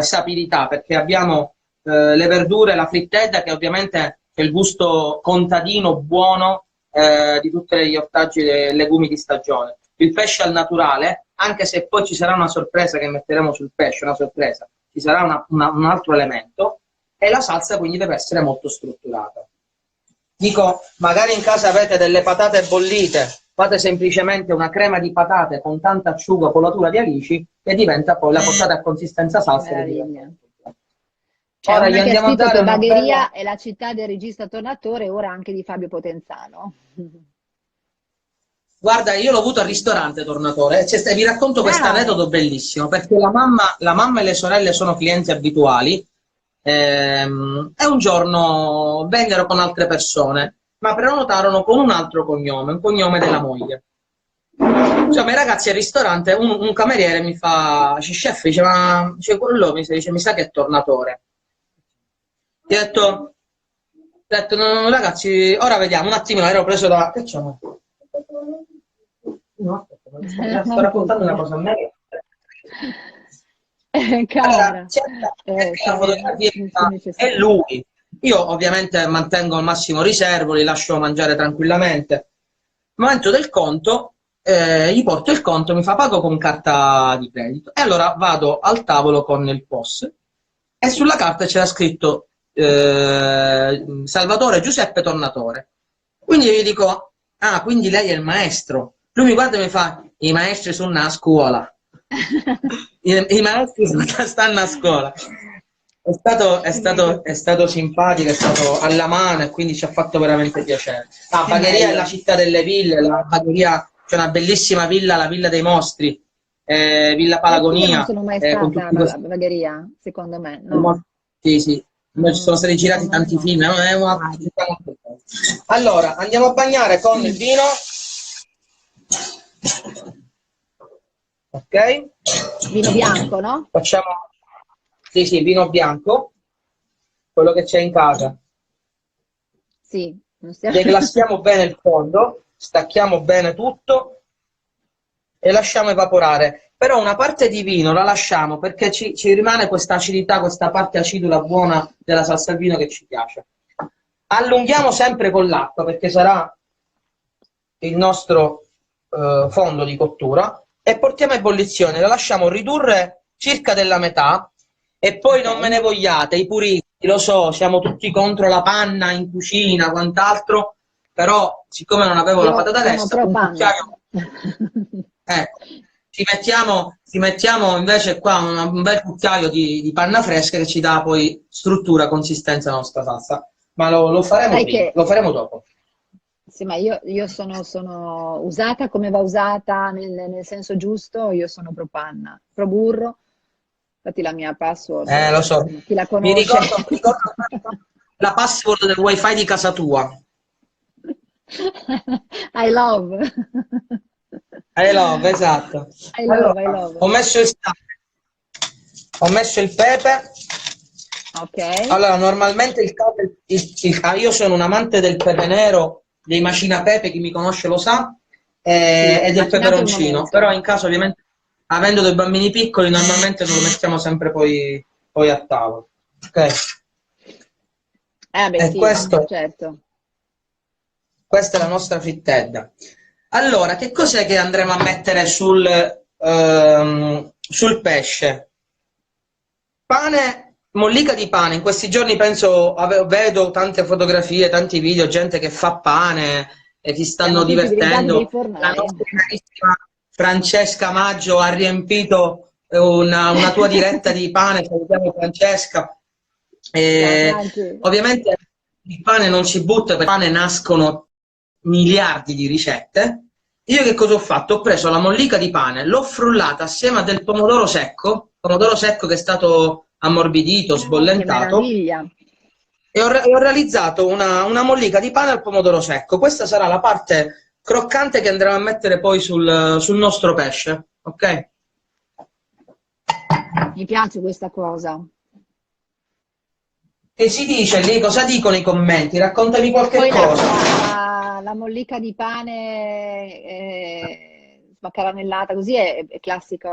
sapidità, perché abbiamo le verdure, la frittata, che ovviamente è il gusto contadino, buono, di tutti gli ortaggi e legumi di stagione. Il pesce al naturale, anche se poi ci sarà una sorpresa che metteremo sul pesce, una sorpresa, ci sarà un altro elemento, e la salsa quindi deve essere molto strutturata. Dico, magari in casa avete delle patate bollite, fate semplicemente una crema di patate con tanta acciuga, colatura di alici, e diventa poi, la portate a consistenza salsa. Meraviglia. C'è Ora una gli che ha andiamo a scritto dare che una Bagheria bella... è la città del regista Tornatore, ora anche di Fabio Potenzano. Guarda, io l'ho avuto al ristorante Tornatore, vi racconto questo Ah, aneddoto bellissimo, perché la mamma e le sorelle sono clienti abituali, e un giorno vennero con altre persone, ma prenotarono con un altro cognome, un cognome della moglie. Insomma, i ragazzi al ristorante, un cameriere mi fa, chef, dice, ma c'è quello, mi sa che è Tornatore. Gli ho detto, no, ragazzi, ora vediamo, un attimino, ero preso da... Che c'è? No, sto raccontando una cosa a me. Allora, cara, cerca la fotografia è necessario. lui. Io ovviamente mantengo al massimo riservo, li lascio mangiare tranquillamente. Momento del conto, gli porto il conto, mi fa pago con carta di credito. E allora vado al tavolo con il POS e sulla carta c'era scritto Salvatore Giuseppe Tornatore. Quindi io gli dico, ah, quindi lei è il maestro. Lui mi guarda e mi fa, i maestri sono a scuola. I maestri stanno a scuola. È stato simpatico, è stato alla mano e quindi ci ha fatto veramente piacere. La Che Bagheria è bello. la città delle ville, la Bagheria c'è una bellissima villa, la Villa dei Mostri, Villa Sai che io non Palagonia, sono mai con stata tutti a questi... Bagheria, secondo me, no. Sì, sì, noi ci sono stati girati Secondo me tanti no. film, è una città molto bella. Allora, andiamo a bagnare con il vino. Ok? Vino bianco, no? Facciamo, sì, sì, vino bianco, quello che c'è in casa. Sì, non stiamo... Deglassiamo bene il fondo, stacchiamo bene tutto e lasciamo evaporare. Però una parte di vino la lasciamo perché ci rimane questa acidità, questa parte acidula buona della salsa al vino che ci piace. Allunghiamo sempre con l'acqua perché sarà il nostro fondo di cottura e portiamo a ebollizione, la lasciamo ridurre circa della metà e poi non me ne vogliate, i puristi, lo so, siamo tutti contro la panna in cucina, quant'altro, però siccome non avevo la Io patata sono lessa, pro un panna. cucchiaio, ci mettiamo invece qua un bel cucchiaio di panna fresca che ci dà poi struttura, consistenza alla nostra salsa, ma lo faremo Sai prima, che lo faremo dopo. sì, ma io sono usata come va usata nel senso giusto, io sono pro panna, pro burro, infatti la mia password, Lo so. insomma, chi la Mi conosce. ricordo la password del wifi di casa tua. I love. I love, esatto. I love, I Allora, love. ho messo il sale, ho messo il pepe. Ok. Allora, normalmente io sono un amante del pepe nero, dei macinapepe, chi mi conosce lo sa, Sì, e del immaginate un peperoncino. Però momento. in caso, ovviamente, avendo dei bambini piccoli, normalmente non lo mettiamo sempre poi a tavola. Ok? Beh, E sì, questo... certo. Questa è la nostra frittedda. Allora, che cos'è che andremo a mettere sul pesce? Pane, mollica di pane. In questi giorni penso, vedo tante fotografie, tanti video, gente che fa pane e si Siamo stanno tutti diventati dei divertendo. La fornai. nostra carissima Francesca Maggio ha riempito una tua diretta di pane. Salutiamo Francesca. Ciao Franci. Ovviamente il pane non si butta, per il pane nascono miliardi di ricette. Io che cosa ho fatto? Ho preso la mollica di pane, l'ho frullata assieme a del pomodoro secco che è stato ammorbidito, Che sbollentato, meraviglia. e ho realizzato una mollica di pane al pomodoro secco. Questa sarà la parte croccante che andremo a mettere poi sul nostro pesce, ok? Mi piace questa cosa. Che si dice lì? Cosa dicono i commenti? Raccontami qualche Poi cosa. la mollica di pane maccaranellata così è classica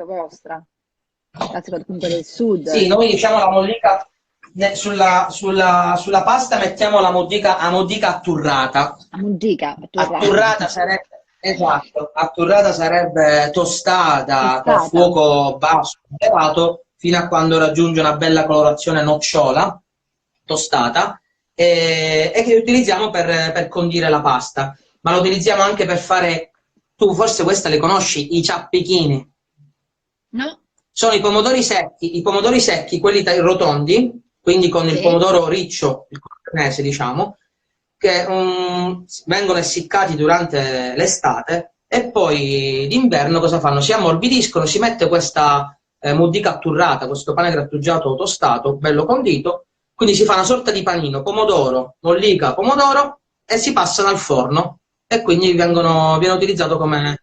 vostra, classico comunque del sud. Sì, noi diciamo la mollica sulla pasta mettiamo la mollica atturrata. A Mungica, a Turrata. Atturrata sarebbe, esatto, atturrata sarebbe tostata a Tostata. fuoco basso, elevato, fino a quando raggiunge una bella colorazione nocciola, tostata, e che utilizziamo per condire la pasta. ma lo utilizziamo anche per fare, tu forse questa le conosci, i ciappichini. No? Sono i pomodori secchi, quelli rotondi, quindi con il Sì. pomodoro riccio, il cornese, diciamo, che vengono essiccati durante l'estate e poi d'inverno cosa fanno? Si ammorbidiscono, si mette questa muddica atturrata, questo pane grattugiato o tostato, bello condito, quindi si fa una sorta di panino, pomodoro, mollica, pomodoro e si passano al forno e quindi viene utilizzato come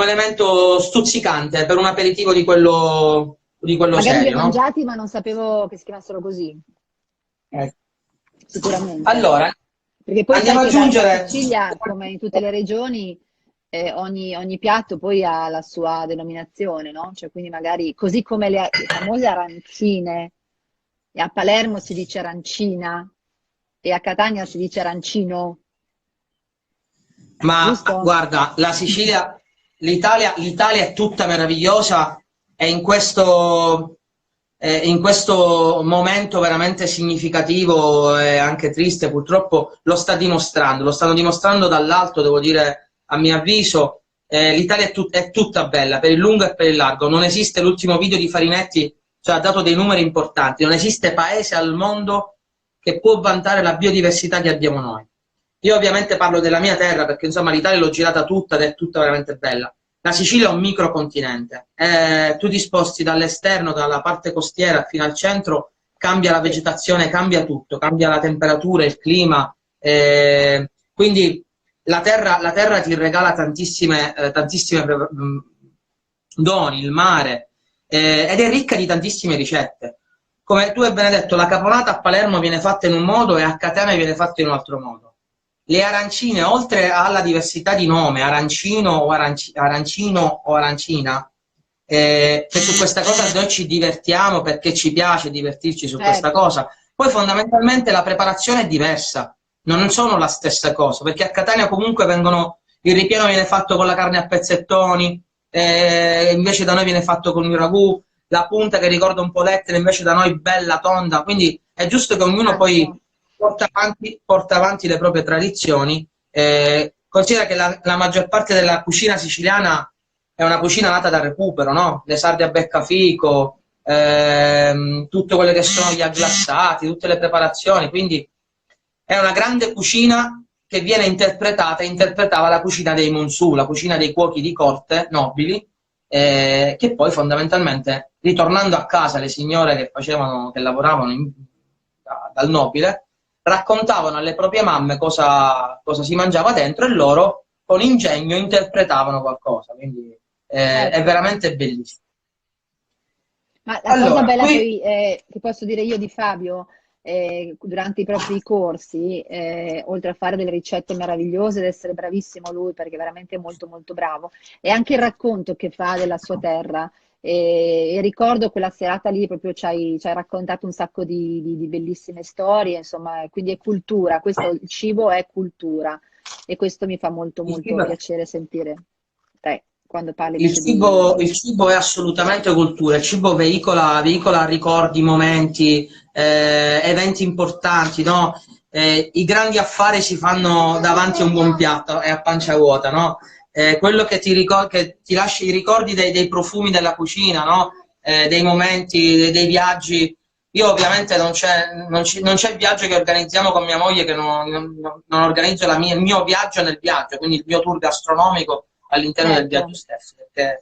elemento stuzzicante per un aperitivo di quello Magari li ho serio, no? mangiati, ma non sapevo che si chiamassero così, Ecco. sicuramente. Allora, Perché poi sai andiamo ad che la aggiungere... Sicilia, come in tutte le regioni, ogni piatto poi ha la sua denominazione, no? Cioè, quindi magari, così come le famose arancine, e a Palermo si dice arancina, e a Catania si dice arancino, Ma giusto? guarda, la Sicilia, l'Italia è tutta meravigliosa e in questo momento veramente significativo e anche triste, purtroppo lo sta dimostrando. Lo stanno dimostrando dall'alto, devo dire, a mio avviso. L'Italia è tutta bella, per il lungo e per il largo. Non esiste l'ultimo video di Farinetti, cioè ha dato dei numeri importanti. Non esiste paese al mondo che può vantare la biodiversità che abbiamo noi. Io ovviamente parlo della mia terra perché insomma l'Italia l'ho girata tutta ed è tutta veramente bella. La Sicilia è un microcontinente, tu ti sposti dall'esterno, dalla parte costiera fino al centro, cambia la vegetazione, cambia tutto, cambia la temperatura, il clima, quindi la terra ti regala tantissime doni, il mare, ed è ricca di tantissime ricette. Come tu hai ben detto, la caponata a Palermo viene fatta in un modo e a Catania viene fatta in un altro modo. Le arancine, oltre alla diversità di nome, arancino o arancina, che su questa cosa noi ci divertiamo perché ci piace divertirci su questa Certo. cosa, poi fondamentalmente la preparazione è diversa, non sono la stessa cosa, perché a Catania comunque il ripieno viene fatto con la carne a pezzettoni, invece da noi viene fatto con il ragù, la punta che ricorda un po' l'Etna, invece da noi bella tonda, quindi è giusto che ognuno poi Esatto. porta avanti le proprie tradizioni. Considera che la maggior parte della cucina siciliana è una cucina nata dal recupero, no? Le sarde a beccafico, tutte quelle che sono gli agglassati, tutte le preparazioni, quindi è una grande cucina che viene interpretava la cucina dei Monsù, la cucina dei cuochi di corte nobili, che poi fondamentalmente, ritornando a casa, le signore che lavoravano dal nobile, raccontavano alle proprie mamme cosa si mangiava dentro e loro con ingegno interpretavano qualcosa, quindi è Certo. veramente bellissimo. Ma la cosa Allora, bella qui poi che posso dire io di Fabio, durante i propri corsi, oltre a fare delle ricette meravigliose ed essere bravissimo lui, perché è veramente molto molto bravo, è anche il racconto che fa della sua terra. E ricordo quella serata lì, proprio ci hai raccontato un sacco di bellissime storie, insomma, quindi è cultura, questo, il cibo è cultura e questo mi fa molto il molto cibo piacere sentire te quando parli invece Il cibo è assolutamente cultura, il cibo veicola ricordi, momenti, eventi importanti, no? I grandi affari si fanno davanti a un buon piatto e a pancia vuota, no? Quello che che ti lascia i ricordi dei profumi della cucina, no? Dei momenti, dei viaggi. Io ovviamente non c'è viaggio che organizziamo con mia moglie che non organizzo il mio viaggio nel viaggio, quindi il mio tour gastronomico all'interno del viaggio certo. stesso, perché è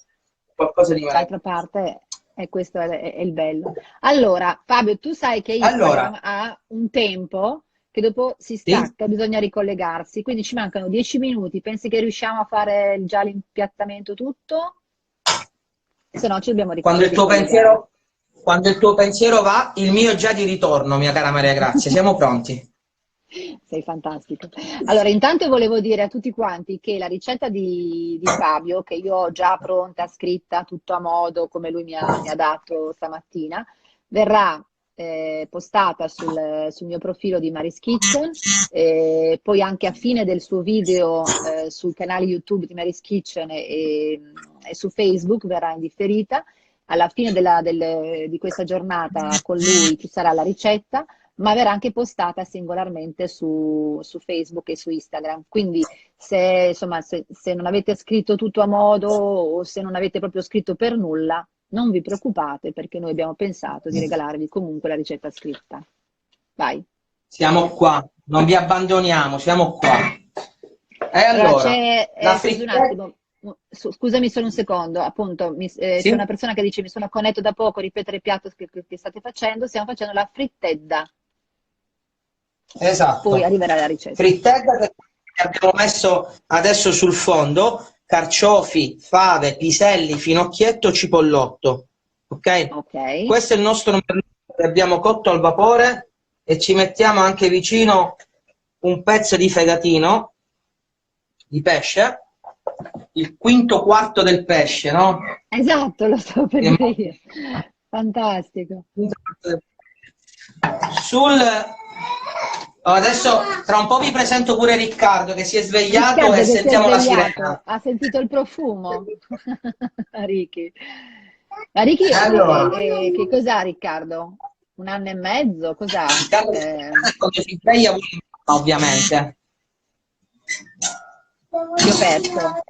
qualcosa di D'altra meraviglioso. parte, questo è il bello. Allora, Fabio, tu sai che Allora, Instagram ha un tempo che dopo si sì, stacca, bisogna ricollegarsi, quindi ci mancano 10 minuti. Pensi che riusciamo a fare già l'impiattamento tutto? Se no, ci dobbiamo quando il tuo ricollegare. pensiero, quando il tuo pensiero va, il mio è già di ritorno, mia cara Maria Grazia, siamo pronti. Sei fantastico. Allora, intanto volevo dire a tutti quanti che la ricetta di Fabio, che io ho già pronta, scritta, tutto a modo, come lui mi ha dato stamattina, verrà postata sul mio profilo di Mary's Kitchen, poi anche a fine del suo video sul canale YouTube di Mary's Kitchen e su Facebook verrà indifferita. Alla fine di questa giornata con lui ci sarà la ricetta. ma verrà anche postata singolarmente su Facebook e su Instagram. Quindi se, insomma, se non avete scritto tutto a modo o se non avete proprio scritto per nulla, non vi preoccupate perché noi abbiamo pensato di regalarvi comunque la ricetta scritta. Vai. Siamo qua, non vi abbandoniamo, siamo qua. E allora, c'è, la scusi un frittata... attimo, scusami solo un secondo, appunto, c'è Sì? una persona che dice mi sono connetto da poco, ripetere il piatto che state facendo, stiamo facendo la frittedda, Esatto. poi arriverà la ricetta. Frittata che abbiamo messo adesso sul fondo, carciofi, fave, piselli, finocchietto, cipollotto. Ok? Ok. Questo è il nostro merluzzo che abbiamo cotto al vapore e ci mettiamo anche vicino un pezzo di fegatino di pesce, il quinto quarto del pesce, no? Esatto, lo so per dire. Fantastico. Adesso tra un po' vi presento pure Riccardo che si è svegliato Riccardo e che si è sentiamo la svegliato, sirena. ha sentito il profumo. Ricky. Ma Ricky, Allora. che cos'ha Riccardo? 1 anno e mezzo? Cos'ha? Riccardo quando si sveglia ovviamente. Ti ho perso.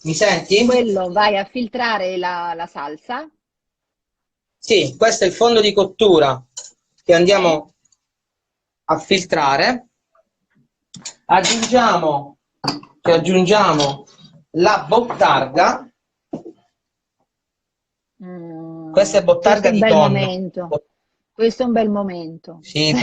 Mi senti? Quello, vai a filtrare la salsa. Sì, questo è il fondo di cottura che andiamo a filtrare. Aggiungiamo la bottarga. Questa è bottarga di tonno. Momento. Questo è un bel momento. Sì,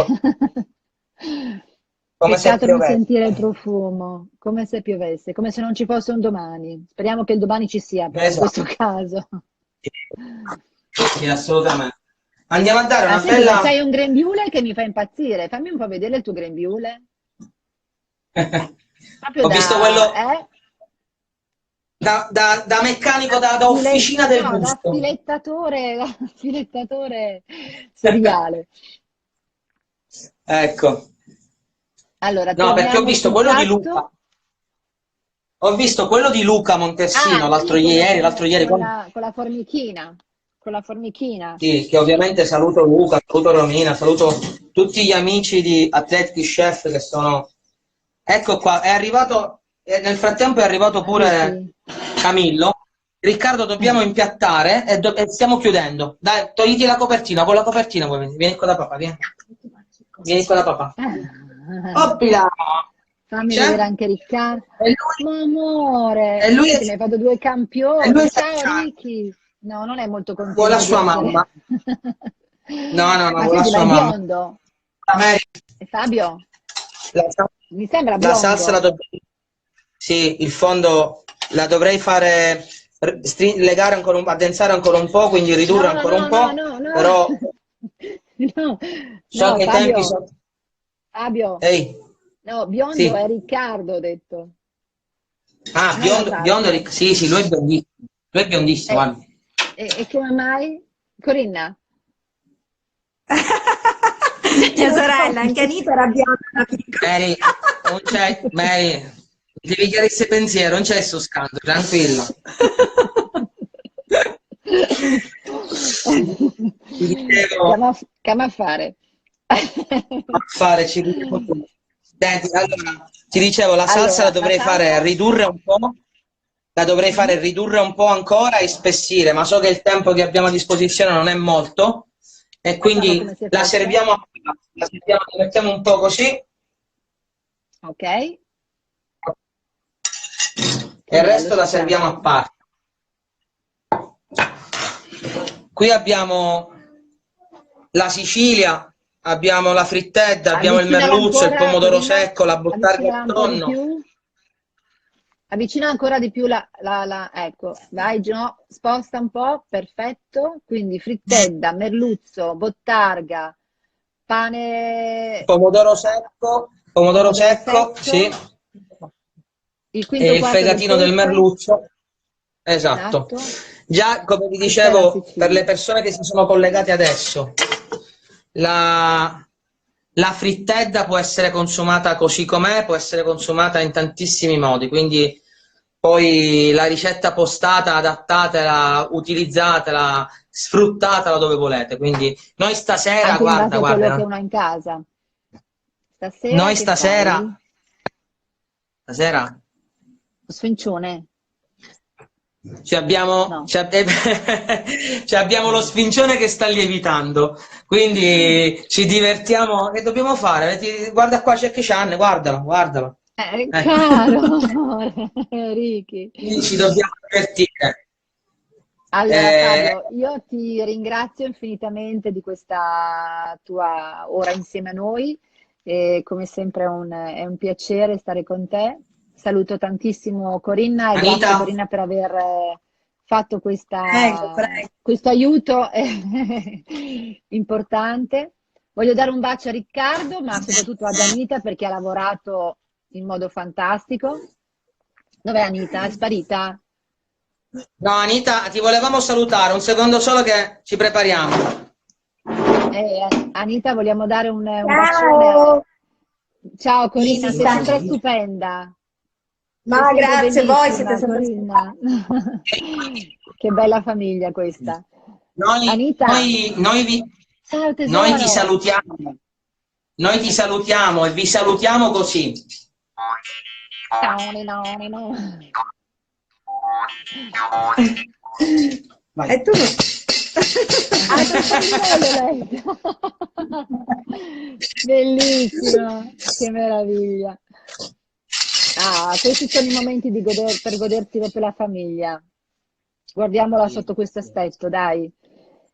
come se Peccato non piovesse. sentire il profumo, come se piovesse, come se non ci fosse un domani. Speriamo che il domani ci sia, però, in questo caso. Sì, assolutamente. Andiamo a dare una Senti, bella... ma c'hai un grembiule che mi fa impazzire. Fammi un po' vedere il tuo grembiule. Ho visto quello da meccanico, da officina del gusto. Da filettatore seriale. Ecco. Allora, No, perché ho torniamo visto sul quello di piatto. Luca. Ho visto quello di Luca Montessino l'altro Sì, ieri. con la formichina. Con la formichina. Sì, che ovviamente saluto Luca, saluto Romina, saluto tutti gli amici di Athletic Chef che sono... Ecco qua, è arrivato, nel frattempo è arrivato pure Camillo. Riccardo, dobbiamo impiattare e stiamo chiudendo. Dai, togliti la copertina, con la copertina vieni qua da papà, vieni. Vieni qua da papà. Oppila! Fammi vedere anche Riccardo. Ma amore, E lui mi hai fatto 2 campioni. Ciao Ricky. No, non è molto contento. Vuole la sua mamma. No, vuole la sua mamma. Biondo. E Fabio? Mi sembra biondo. La salsa la dobbiamo... Sì, il fondo la dovrei fare... legare ancora addensare ancora un po', quindi ridurre ancora un po'. No. Però... So che i Fabio. tempi sono... Fabio. Ehi. No, biondo sì. è Riccardo, ho detto. Ah, biondo sì, lui è biondissimo. Lui è biondissimo, guarda. E come mai? Corinna? Mia sorella, anche Anita era bionda. Mary, devi chiarire il pensiero, non c'è questo scandalo, tranquillo. Chiama a fare. Senti, allora, ti dicevo, la salsa la dovrei fare ridurre un po'. La dovrei fare ridurre un po' ancora e spessire, ma so che il tempo che abbiamo a disposizione non è molto e quindi la serviamo, la mettiamo un po' così. Ok. E il resto la serviamo a parte. Qui abbiamo la Sicilia, abbiamo la frittedda, abbiamo il merluzzo, il pomodoro secco, la bottarga di tonno. Avvicina ancora di più ecco, vai Gino, sposta un po', perfetto, quindi frittedda, merluzzo, bottarga, pane... Pomodoro secco, sì, e il fegatino del merluzzo, esatto. Già, come vi dicevo, per le persone che si sono collegate adesso, la frittedda può essere consumata così com'è, può essere consumata in tantissimi modi, quindi poi la ricetta postata, adattatela, utilizzatela, sfruttatela dove volete. Quindi noi stasera, Anche in base guarda, a quello che guarda, uno ha in casa. Stasera noi che stasera, fai? stasera Sfincione? No. ci abbiamo lo sfincione che sta lievitando, quindi ci divertiamo. Che dobbiamo fare? Guarda qua, c'è Chan, guardalo, guardalo. Caro Ricky. Quindi ci dobbiamo divertire. Allora Eh, Fabio, io ti ringrazio infinitamente di questa tua ora insieme a noi, e come sempre è un piacere stare con te. Saluto tantissimo Corinna e Anita, grazie Corinna per aver fatto Prego, prego. questo aiuto importante. Voglio dare un bacio a Riccardo, ma soprattutto ad Anita perché ha lavorato in modo fantastico. Dov'è Anita? È sparita? no, Anita, ti volevamo salutare, un secondo solo che ci prepariamo. Anita, vogliamo dare un bacione. Ciao. Ciao Sì, Corinna, si sei sta. sempre stupenda. Sei Ma sempre grazie, voi siete bellissima, sempre Corinna. Che bella famiglia questa. Noi, Anita, noi, noi vi, ciao noi ti tesoro. salutiamo, noi ti salutiamo e vi salutiamo così. Ciao, no, no. Vai. E tu? Ah, te lo fa di nuovo lei. Bellissimo, che meraviglia. Ah, questi sono i momenti per godersi proprio la famiglia. Guardiamola sotto questo aspetto, dai.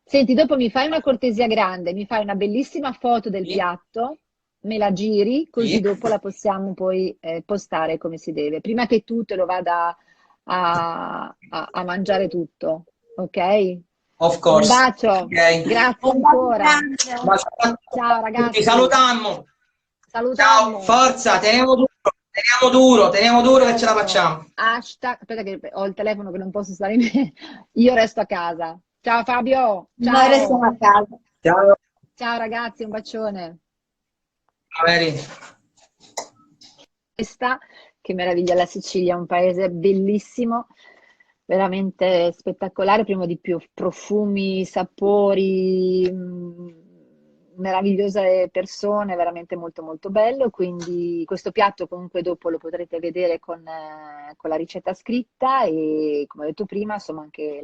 Senti, dopo mi fai una cortesia grande, mi fai una bellissima foto del Sì, piatto, me la giri, così sì. dopo la possiamo poi postare come si deve, prima che tu te lo vada a mangiare tutto, ok? Of Un course. bacio, Ok. grazie Un bacio ancora. grande. Bacio a Ciao tutti, ragazzi, salutammo. Ciao, salutammo. forza, teniamo duro che ce la Certo, facciamo. hashtag, aspetta che ho il telefono che non posso stare in me. Io resto a casa. Ciao Fabio, Noi restiamo ciao. a casa. Ciao, Ciao ragazzi, un bacione. Veri. Questa, che meraviglia la Sicilia, un paese bellissimo, veramente spettacolare, prima di più profumi, sapori, meravigliose persone, veramente molto molto bello. Quindi questo piatto comunque dopo lo potrete vedere con la ricetta scritta e come ho detto prima, insomma anche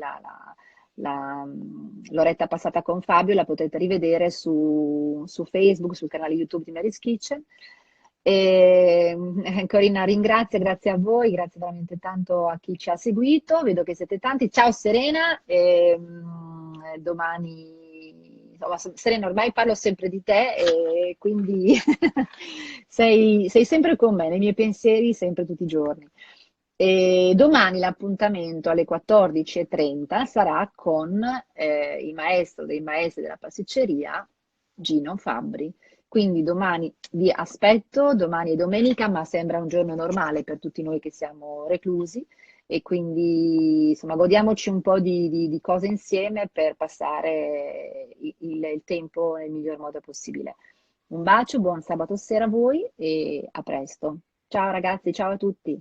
l'oretta passata con Fabio la potete rivedere su Facebook, sul canale YouTube di Mary's Kitchen. E, Corinna ringrazia, grazie a voi, grazie veramente tanto a chi ci ha seguito, vedo che siete tanti. Ciao Serena, e, domani, insomma, Serena, ormai parlo sempre di te e quindi sei sempre con me, nei miei pensieri, sempre tutti i giorni. E domani l'appuntamento alle 14:30 sarà con il maestro dei maestri della pasticceria, Gino Fabbri. Quindi domani vi aspetto, domani è domenica, ma sembra un giorno normale per tutti noi che siamo reclusi e quindi insomma godiamoci un po' di cose insieme per passare il tempo nel miglior modo possibile. Un bacio, buon sabato sera a voi e a presto. Ciao ragazzi, ciao a tutti.